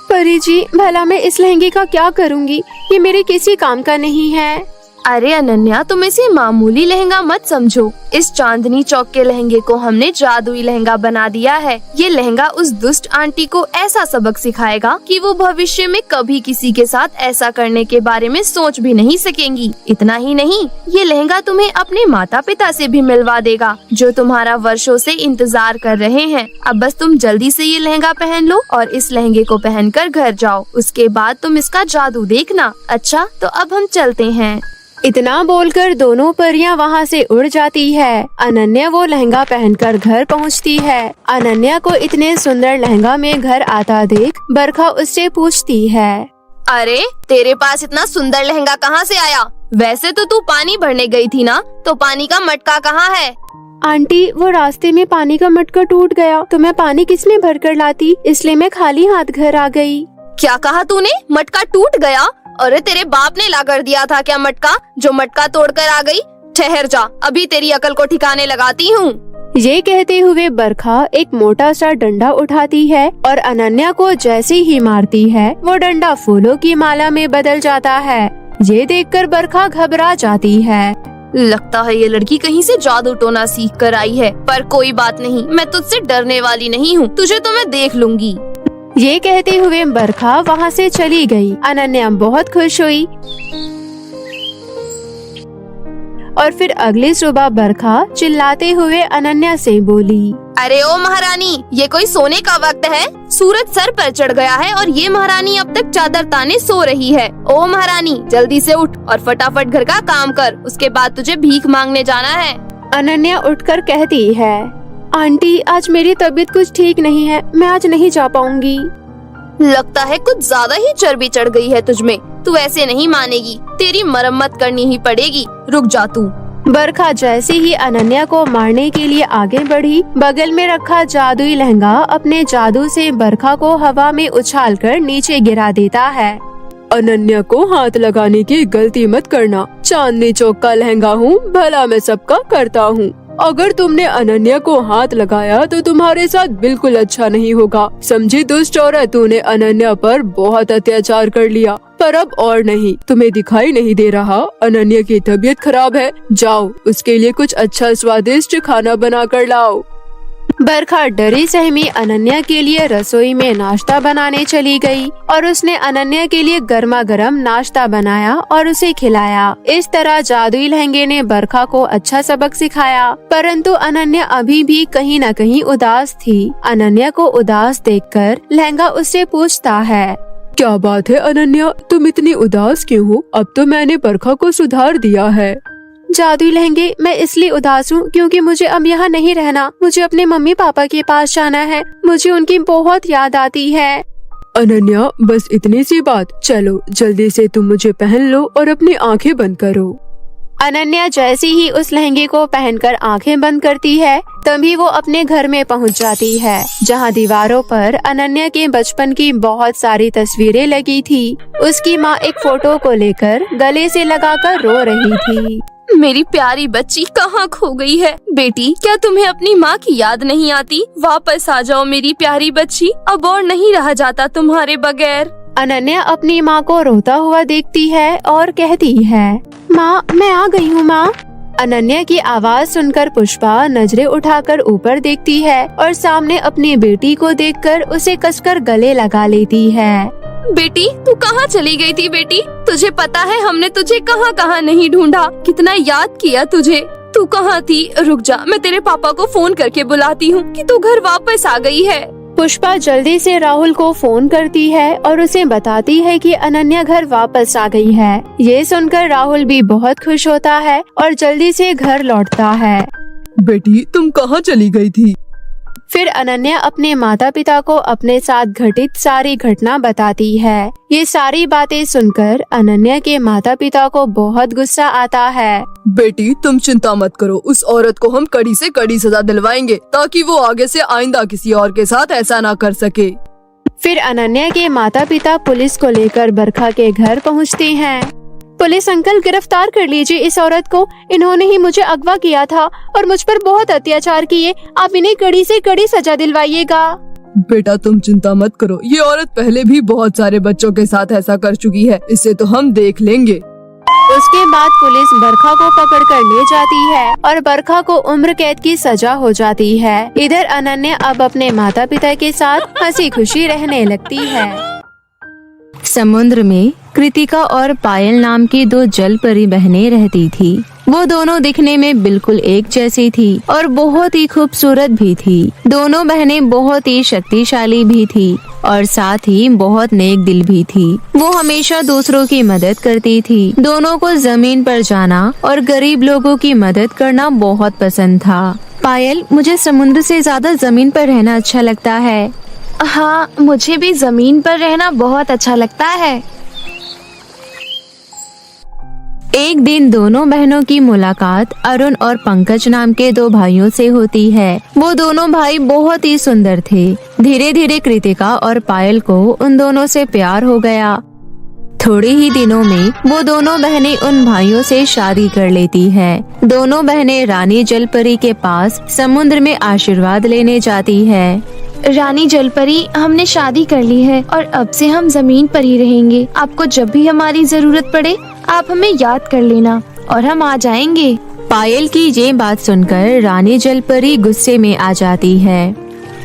परी जी, भला मैं इस लहंगे का क्या करूँगी? ये मेरे किसी काम का नहीं है। अरे अनन्या, तुम इसे मामूली लहंगा मत समझो। इस चांदनी चौक के लहंगे को हमने जादुई लहंगा बना दिया है। ये लहंगा उस दुष्ट आंटी को ऐसा सबक सिखाएगा कि वो भविष्य में कभी किसी के साथ ऐसा करने के बारे में सोच भी नहीं सकेंगी। इतना ही नहीं, ये लहंगा तुम्हें अपने माता पिता से भी मिलवा देगा जो तुम्हारा वर्षों से इंतजार कर रहे हैं। अब बस तुम जल्दी से ये लहंगा पहन लो और इस लहंगे को पहनकर घर जाओ। उसके बाद तुम इसका जादू देखना। अच्छा, तो अब हम चलते हैं। इतना बोलकर दोनों परियां वहां से उड़ जाती है। अनन्या वो लहंगा पहनकर घर पहुंचती है। अनन्या को इतने सुंदर लहंगा में घर आता देख बरखा उससे पूछती है, अरे तेरे पास इतना सुंदर लहंगा कहाँ से आया? वैसे तो तू पानी भरने गई थी ना, तो पानी का मटका कहाँ है? आंटी, वो रास्ते में पानी का मटका टूट गया तो मैं पानी किस में भर कर लाती, इसलिए मैं खाली हाथ घर आ गई। क्या कहा तूने? मटका टूट गया? अरे तेरे बाप ने ला कर दिया था क्या मटका, जो मटका तोड़ कर आ गई? ठहर जा, अभी तेरी अकल को ठिकाने लगाती हूँ। ये कहते हुए बरखा एक मोटा सा डंडा उठाती है और अनन्या को जैसे ही मारती है वो डंडा फूलों की माला में बदल जाता है। ये देखकर बरखा घबरा जाती है। लगता है ये लड़की कहीं से जादू टोना सीख कर आई है, पर कोई बात नहीं, मैं तुझसे डरने वाली नहीं हूँ, तुझे तो मैं देख लूंगी। ये कहते हुए बरखा वहाँ से चली गई। अनन्या बहुत खुश हुई और फिर अगली सुबह बरखा चिल्लाते हुए अनन्या से बोली, अरे ओ महारानी, ये कोई सोने का वक्त है? सूरज सर पर चढ़ गया है और ये महारानी अब तक चादर ताने सो रही है। ओ महारानी, जल्दी से उठ और फटाफट घर का काम कर, उसके बाद तुझे भीख मांगने जाना है। अनन्या उठकर कहती है, आंटी आज मेरी तबीयत कुछ ठीक नहीं है, मैं आज नहीं जा पाऊंगी। लगता है कुछ ज्यादा ही चर्बी चढ़ गई है तुझमें, तू ऐसे नहीं मानेगी, तेरी मरम्मत करनी ही पड़ेगी, रुक जा तू। बरखा जैसे ही अनन्या को मारने के लिए आगे बढ़ी, बगल में रखा जादुई लहंगा अपने जादू से बरखा को हवा में उछालकर नीचे गिरा देता है। अनन्या को हाथ लगाने की गलती मत करना, चांदनी चौक का लहंगा हूँ, भला मैं सबका करता हूँ। अगर तुमने अनन्या को हाथ लगाया तो तुम्हारे साथ बिल्कुल अच्छा नहीं होगा। समझी दुष्ट औरत, तूने अनन्या पर बहुत अत्याचार कर लिया, पर अब और नहीं। तुम्हें दिखाई नहीं दे रहा अनन्या की तबीयत खराब है? जाओ उसके लिए कुछ अच्छा स्वादिष्ट खाना बना कर लाओ। बरखा डरी सहमी अनन्या के लिए रसोई में नाश्ता बनाने चली गई और उसने अनन्या के लिए गर्मा गर्म नाश्ता बनाया और उसे खिलाया। इस तरह जादुई लहंगे ने बरखा को अच्छा सबक सिखाया, परंतु अनन्या अभी भी कहीं न कहीं उदास थी। अनन्या को उदास देखकर लहंगा उससे पूछता है, क्या बात है अनन्या, तुम इतनी उदास क्यों हो? अब तो मैंने बरखा को सुधार दिया है। जादुई लहंगे, मैं इसलिए उदास हूँ क्योंकि मुझे अब यहाँ नहीं रहना, मुझे अपने मम्मी पापा के पास जाना है, मुझे उनकी बहुत याद आती है। अनन्या बस इतनी सी बात, चलो जल्दी से तुम मुझे पहन लो और अपनी आंखें बंद करो। अनन्या जैसे ही उस लहंगे को पहनकर आंखें बंद करती है तभी वो अपने घर में पहुंच जाती है, जहां दीवारों पर अनन्या के बचपन की बहुत सारी तस्वीरें लगी थी। उसकी माँ एक फोटो को लेकर गले से लगाकर रो रही थी। मेरी प्यारी बच्ची कहाँ खो गई है? बेटी, क्या तुम्हें अपनी माँ की याद नहीं आती? वापस आ जाओ मेरी प्यारी बच्ची, अब और नहीं रहा जाता तुम्हारे बगैर। अनन्या अपनी माँ को रोता हुआ देखती है और कहती है, माँ मैं आ गई हूँ माँ। अनन्या की आवाज सुनकर पुष्पा नजरें उठाकर ऊपर देखती है और सामने अपनी बेटी को देखकर उसे कसकर गले लगा लेती है। बेटी, तू कहाँ चली गई थी बेटी? तुझे पता है हमने तुझे कहाँ कहाँ नहीं ढूंढा, कितना याद किया तुझे। तू कहाँ थी? रुक जा, मैं तेरे पापा को फोन करके बुलाती हूँ कि तू घर वापस आ गई है। पुष्पा जल्दी से राहुल को फोन करती है और उसे बताती है कि अनन्या घर वापस आ गई है। ये सुनकर राहुल भी बहुत खुश होता है और जल्दी से घर लौटता है। बेटी तुम कहाँ चली गई थी? फिर अनन्या अपने माता पिता को अपने साथ घटित सारी घटना बताती है। ये सारी बातें सुनकर अनन्या के माता पिता को बहुत गुस्सा आता है। बेटी तुम चिंता मत करो, उस औरत को हम कड़ी से कड़ी सजा दिलवाएंगे ताकि वो आगे से आइंदा किसी और के साथ ऐसा ना कर सके। फिर अनन्या के माता पिता पुलिस को लेकर बरखा के घर पहुँचते हैं। पुलिस अंकल, गिरफ्तार कर लीजिए इस औरत को, इन्होंने ही मुझे अगवा किया था और मुझ पर बहुत अत्याचार किए, आप इन्हें कड़ी से कड़ी सजा दिलवाइएगा। बेटा तुम चिंता मत करो, ये औरत पहले भी बहुत सारे बच्चों के साथ ऐसा कर चुकी है, इसे तो हम देख लेंगे। उसके बाद पुलिस बरखा को पकड़कर ले जाती है और बरखा को उम्र कैद की सजा हो जाती है। इधर अनन्या अब अपने माता पिता के साथ हंसी खुशी रहने लगती है। समुद्र में कृतिका और पायल नाम की दो जल परी बहनें रहती थी। वो दोनों दिखने में बिल्कुल एक जैसी थी और बहुत ही खूबसूरत भी थी। दोनों बहनें बहुत ही शक्तिशाली भी थी और साथ ही बहुत नेक दिल भी थी। वो हमेशा दूसरों की मदद करती थी। दोनों को जमीन पर जाना और गरीब लोगों की मदद करना बहुत पसंद था। पायल, मुझे समुद्र से ज्यादा जमीन पर रहना अच्छा लगता है। हाँ, मुझे भी जमीन पर रहना बहुत अच्छा लगता है। एक दिन दोनों बहनों की मुलाकात अरुण और पंकज नाम के दो भाइयों से होती है। वो दोनों भाई बहुत ही सुंदर थे। धीरे धीरे कृतिका और पायल को उन दोनों से प्यार हो गया। थोड़े ही दिनों में वो दोनों बहनें उन भाइयों से शादी कर लेती हैं। दोनों बहनें रानी जलपरी के पास समुद्र में आशीर्वाद लेने जाती है। रानी जलपरी, हमने शादी कर ली है और अब से हम जमीन पर ही रहेंगे। आपको जब भी हमारी जरूरत पड़े आप हमें याद कर लेना और हम आ जाएंगे। पायल की ये बात सुनकर रानी जलपरी गुस्से में आ जाती है।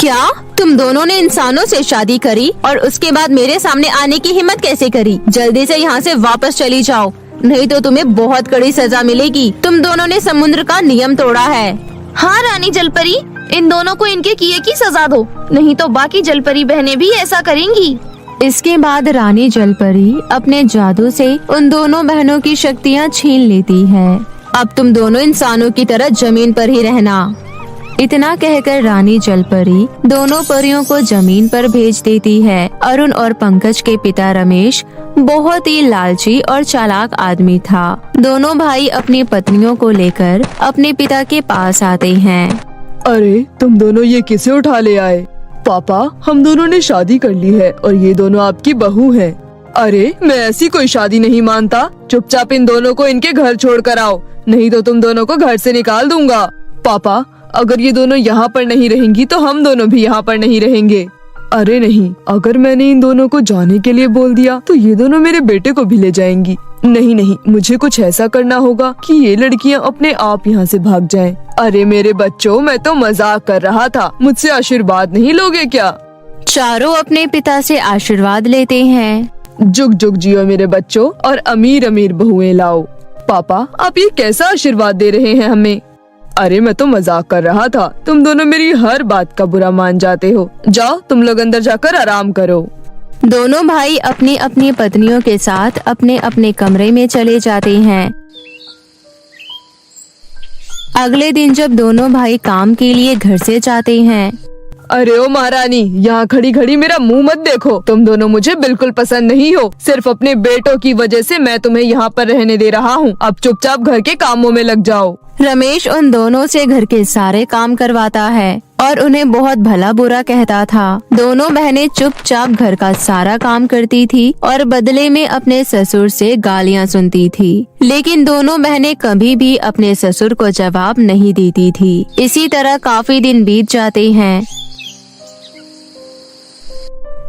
क्या तुम दोनों ने इंसानों से शादी करी और उसके बाद मेरे सामने आने की हिम्मत कैसे करी? जल्दी से यहाँ से वापस चली जाओ, नहीं तो तुम्हें बहुत कड़ी सजा मिलेगी। तुम दोनों ने समुद्र का नियम तोड़ा है। हाँ रानी जलपरी, इन दोनों को इनके किए की सजा दो, नहीं तो बाकी जलपरी बहनें भी ऐसा करेंगी। इसके बाद रानी जलपरी अपने जादू से उन दोनों बहनों की शक्तियाँ छीन लेती है। अब तुम दोनों इंसानों की तरह जमीन पर ही रहना। इतना कहकर रानी जलपरी दोनों परियों को जमीन पर भेज देती है। अरुण और पंकज के पिता रमेश बहुत ही लालची और चालाक आदमी था। दोनों भाई अपनी पत्नियों को लेकर अपने पिता के पास आते हैं। अरे तुम दोनों ये किसे उठा ले आए? पापा, हम दोनों ने शादी कर ली है और ये दोनों आपकी बहू हैं। अरे मैं ऐसी कोई शादी नहीं मानता। चुपचाप इन दोनों को इनके घर छोड़ कर आओ, नहीं तो तुम दोनों को घर से निकाल दूंगा। पापा, अगर ये दोनों यहाँ पर नहीं रहेंगी तो हम दोनों भी यहाँ पर नहीं रहेंगे। अरे नहीं, अगर मैंने इन दोनों को जाने के लिए बोल दिया तो ये दोनों मेरे बेटे को भी ले जाएंगी। नहीं नहीं, मुझे कुछ ऐसा करना होगा कि ये लड़कियाँ अपने आप यहाँ से भाग जाएं। अरे मेरे बच्चों, मैं तो मजाक कर रहा था, मुझसे आशीर्वाद नहीं लोगे क्या? चारों अपने पिता से आशीर्वाद लेते हैं। जुग जुग जियो मेरे बच्चों और अमीर अमीर बहुएं लाओ। पापा, आप ये कैसा आशीर्वाद दे रहे हैं हमें? अरे मैं तो मजाक कर रहा था, तुम दोनों मेरी हर बात का बुरा मान जाते हो। जाओ तुम लोग अंदर जाकर आराम करो। दोनों भाई अपनी अपनी पत्नियों के साथ अपने अपने कमरे में चले जाते हैं। अगले दिन जब दोनों भाई काम के लिए घर से जाते हैं। अरे ओ महारानी, यहाँ खड़ी खड़ी मेरा मुंह मत देखो। तुम दोनों मुझे बिल्कुल पसंद नहीं हो। सिर्फ अपने बेटों की वजह से मैं तुम्हें यहाँ पर रहने दे रहा हूँ। अब चुपचाप घर के कामों में लग जाओ। रमेश उन दोनों से घर के सारे काम करवाता है और उन्हें बहुत भला बुरा कहता था। दोनों बहनें चुपचाप घर का सारा काम करती थी और बदले में अपने ससुर से गालियाँ सुनती थी। लेकिन दोनों बहनें कभी भी अपने ससुर को जवाब नहीं देती थी। इसी तरह काफी दिन बीत जाते हैं।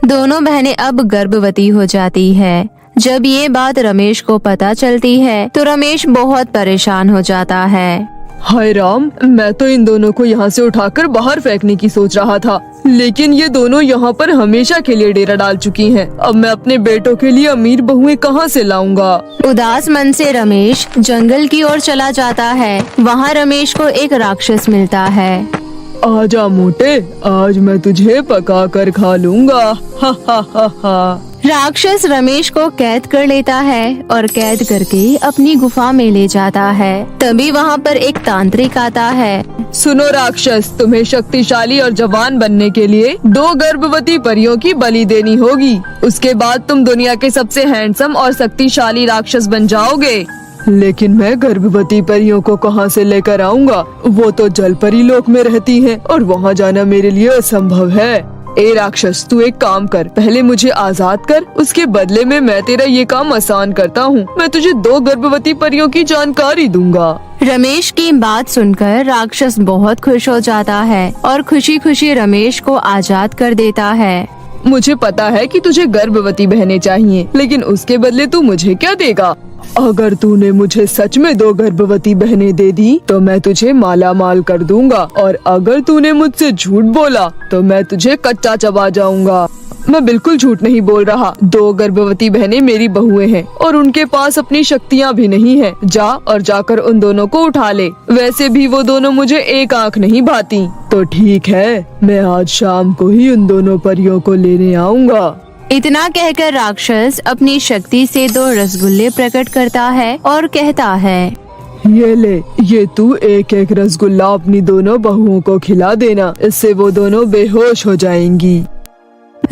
दोनों बहनें अब गर्भवती हो जाती है। जब ये बात रमेश को पता चलती है तो रमेश बहुत परेशान हो जाता है। हाय राम, मैं तो इन दोनों को यहाँ से उठाकर बाहर फेंकने की सोच रहा था, लेकिन ये दोनों यहाँ पर हमेशा के लिए डेरा डाल चुकी हैं। अब मैं अपने बेटों के लिए अमीर बहुएं कहाँ से लाऊंगा? उदास मन से रमेश जंगल की ओर चला जाता है। वहाँ रमेश को एक राक्षस मिलता है। आजा मोटे, आज मैं तुझे पका कर खा लूंगा। हा हा हा हा। राक्षस रमेश को कैद कर लेता है और कैद करके अपनी गुफा में ले जाता है। तभी वहाँ पर एक तांत्रिक आता है। सुनो राक्षस, तुम्हें शक्तिशाली और जवान बनने के लिए 2 गर्भवती परियों की बलि देनी होगी। उसके बाद तुम दुनिया के सबसे हैंडसम और शक्तिशाली राक्षस बन जाओगे। लेकिन मैं गर्भवती परियों को कहाँ से लेकर आऊँगा? वो तो जल परी लोक में रहती हैं और वहाँ जाना मेरे लिए असंभव है। ए राक्षस, तू एक काम कर, पहले मुझे आजाद कर, उसके बदले में मैं तेरा ये काम आसान करता हूँ। मैं तुझे 2 गर्भवती परियों की जानकारी दूंगा। रमेश की बात सुनकर राक्षस बहुत खुश हो जाता है और खुशी खुशी रमेश को आजाद कर देता है। मुझे पता है कि तुझे गर्भवती बहनें चाहिए, लेकिन उसके बदले तू मुझे क्या देगा? अगर तूने मुझे सच में 2 गर्भवती बहनें दे दी तो मैं तुझे माला माल कर दूंगा, और अगर तूने मुझसे झूठ बोला तो मैं तुझे कच्चा चबा जाऊंगा। मैं बिल्कुल झूठ नहीं बोल रहा। 2 गर्भवती बहनें मेरी बहुएं हैं और उनके पास अपनी शक्तियाँ भी नहीं है। जा और जाकर उन दोनों को उठा ले। वैसे भी वो दोनों मुझे एक आंख नहीं भाती। तो ठीक है, मैं आज शाम को ही उन दोनों परियों को लेने आऊँगा। इतना कहकर राक्षस अपनी शक्ति से 2 रसगुल्ले प्रकट करता है और कहता है, ये ले, ये तू एक एक रसगुल्ला अपनी दोनों बहुओं को खिला देना, इससे वो दोनों बेहोश हो जाएंगी।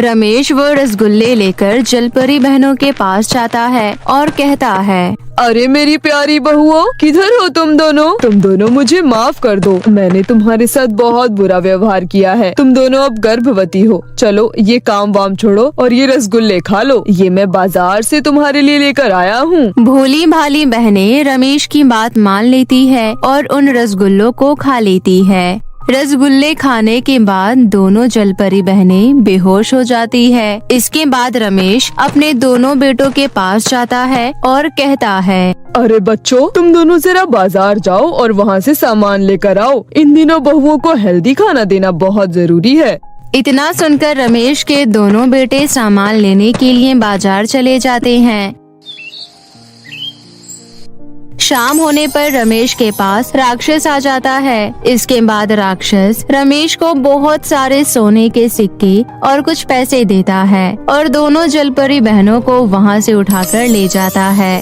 रमेश वो रसगुल्ले लेकर जलपरी बहनों के पास जाता है और कहता है, अरे मेरी प्यारी बहुओं, किधर हो तुम दोनों मुझे माफ कर दो। मैंने तुम्हारे साथ बहुत बुरा व्यवहार किया है। तुम दोनों अब गर्भवती हो। चलो ये काम वाम छोड़ो और ये रसगुल्ले खा लो। ये मैं बाजार से तुम्हारे लिए लेकर आया हूँ। भोली भाली बहनें रमेश की बात मान लेती है और उन रसगुल्लों को खा लेती है। रसगुल्ले खाने के बाद दोनों जलपरी बहनें बेहोश हो जाती है। इसके बाद रमेश अपने दोनों बेटों के पास जाता है और कहता है, अरे बच्चों, तुम दोनों जरा बाजार जाओ और वहाँ से सामान लेकर आओ। इन दिनों बहुओं को हेल्दी खाना देना बहुत जरूरी है। इतना सुनकर रमेश के दोनों बेटे सामान लेने के लिए बाजार चले जाते हैं। शाम होने पर रमेश के पास राक्षस आ जाता है। इसके बाद राक्षस रमेश को बहुत सारे सोने के सिक्के और कुछ पैसे देता है और दोनों जलपरी बहनों को वहां से उठाकर ले जाता है।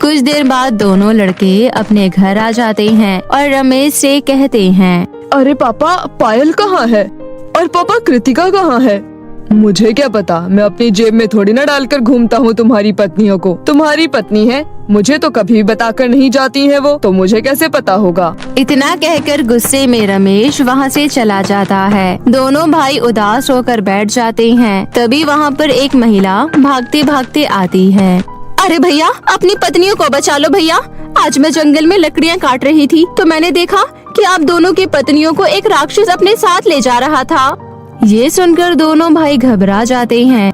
कुछ देर बाद दोनों लड़के अपने घर आ जाते हैं और रमेश से कहते हैं, अरे पापा, पायल कहाँ है? और पापा, कृतिका कहाँ है? मुझे क्या पता, मैं अपनी जेब में थोड़ी ना डालकर घूमता हूँ तुम्हारी पत्नियों को। तुम्हारी पत्नी है, मुझे तो कभी बताकर नहीं जाती है वो, तो मुझे कैसे पता होगा। इतना कहकर गुस्से में रमेश वहाँ से चला जाता है। दोनों भाई उदास होकर बैठ जाते हैं। तभी वहाँ पर एक महिला भागते भागते आती है। अरे भैया, अपनी पत्नियों को बचा लो भैया। आज मैं जंगल में लकड़ियाँ काट रही थी तो मैंने देखा कि आप दोनों की पत्नियों को एक राक्षस अपने साथ ले जा रहा था। ये सुनकर दोनों भाई घबरा जाते हैं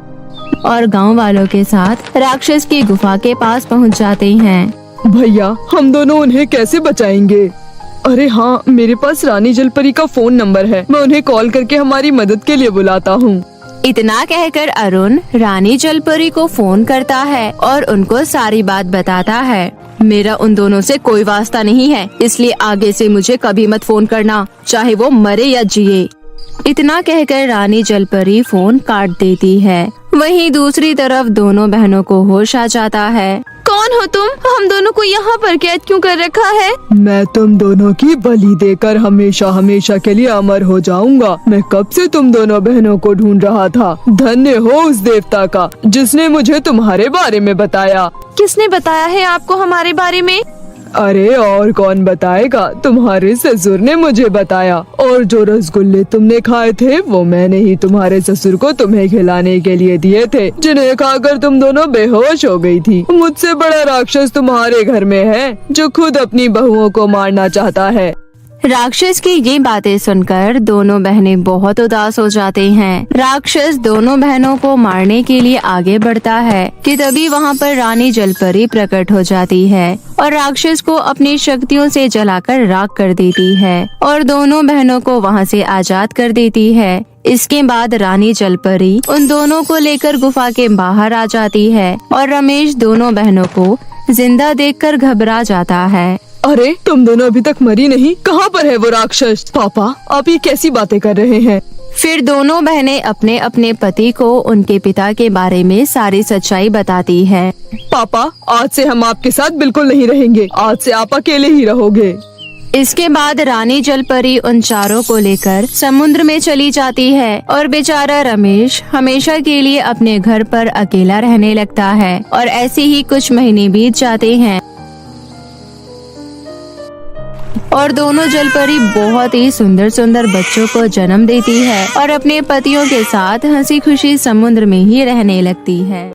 और गांव वालों के साथ राक्षस की गुफा के पास पहुंच जाते हैं। भैया, हम दोनों उन्हें कैसे बचाएंगे? अरे हाँ, मेरे पास रानी जलपरी का फोन नंबर है। मैं उन्हें कॉल करके हमारी मदद के लिए बुलाता हूँ। इतना कहकर अरुण रानी जलपरी को फोन करता है और उनको सारी बात बताता है। मेरा उन दोनों से कोई वास्ता नहीं है, इसलिए आगे से मुझे कभी मत फोन करना, चाहे वो मरे या जिए। इतना कहकर रानी जलपरी फोन काट देती है। वहीं दूसरी तरफ दोनों बहनों को होश आ जाता है। कौन हो तुम? हम दोनों को यहाँ पर कैद क्यों कर रखा है? मैं तुम दोनों की बलि देकर हमेशा हमेशा के लिए अमर हो जाऊंगा। मैं कब से तुम दोनों बहनों को ढूंढ रहा था। धन्य हो उस देवता का जिसने मुझे तुम्हारे बारे में बताया। किसने बताया है आपको हमारे बारे में? अरे और कौन बताएगा, तुम्हारे ससुर ने मुझे बताया। और जो रसगुल्ले तुमने खाए थे वो मैंने ही तुम्हारे ससुर को तुम्हें खिलाने के लिए दिए थे, जिन्हें खाकर तुम दोनों बेहोश हो गई थी। मुझसे बड़ा राक्षस तुम्हारे घर में है जो खुद अपनी बहुओं को मारना चाहता है। राक्षस की ये बातें सुनकर दोनों बहनें बहुत उदास हो जाते हैं। राक्षस दोनों बहनों को मारने के लिए आगे बढ़ता है कि तभी वहाँ पर रानी जलपरी प्रकट हो जाती है और राक्षस को अपनी शक्तियों से जलाकर राख कर देती है और दोनों बहनों को वहाँ से आजाद कर देती है। इसके बाद रानी जलपरी उन दोनों को लेकर गुफा के बाहर आ जाती है और रमेश दोनों बहनों को जिंदा देखकर घबरा जाता है। अरे तुम दोनों अभी तक मरी नहीं, कहाँ पर है वो राक्षस? पापा, आप ये कैसी बातें कर रहे हैं? फिर दोनों बहनें अपने अपने पति को उनके पिता के बारे में सारी सच्चाई बताती है। पापा, आज से हम आपके साथ बिल्कुल नहीं रहेंगे। आज से आप अकेले ही रहोगे। इसके बाद रानी जलपरी उन चारों को लेकर समुद्र में चली जाती है और बेचारा रमेश हमेशा के लिए अपने घर पर अकेला रहने लगता है। और ऐसे ही कुछ महीने बीत जाते हैं और दोनों जलपरी बहुत ही सुंदर सुंदर बच्चों को जन्म देती है और अपने पतियों के साथ हंसी खुशी समुद्र में ही रहने लगती है।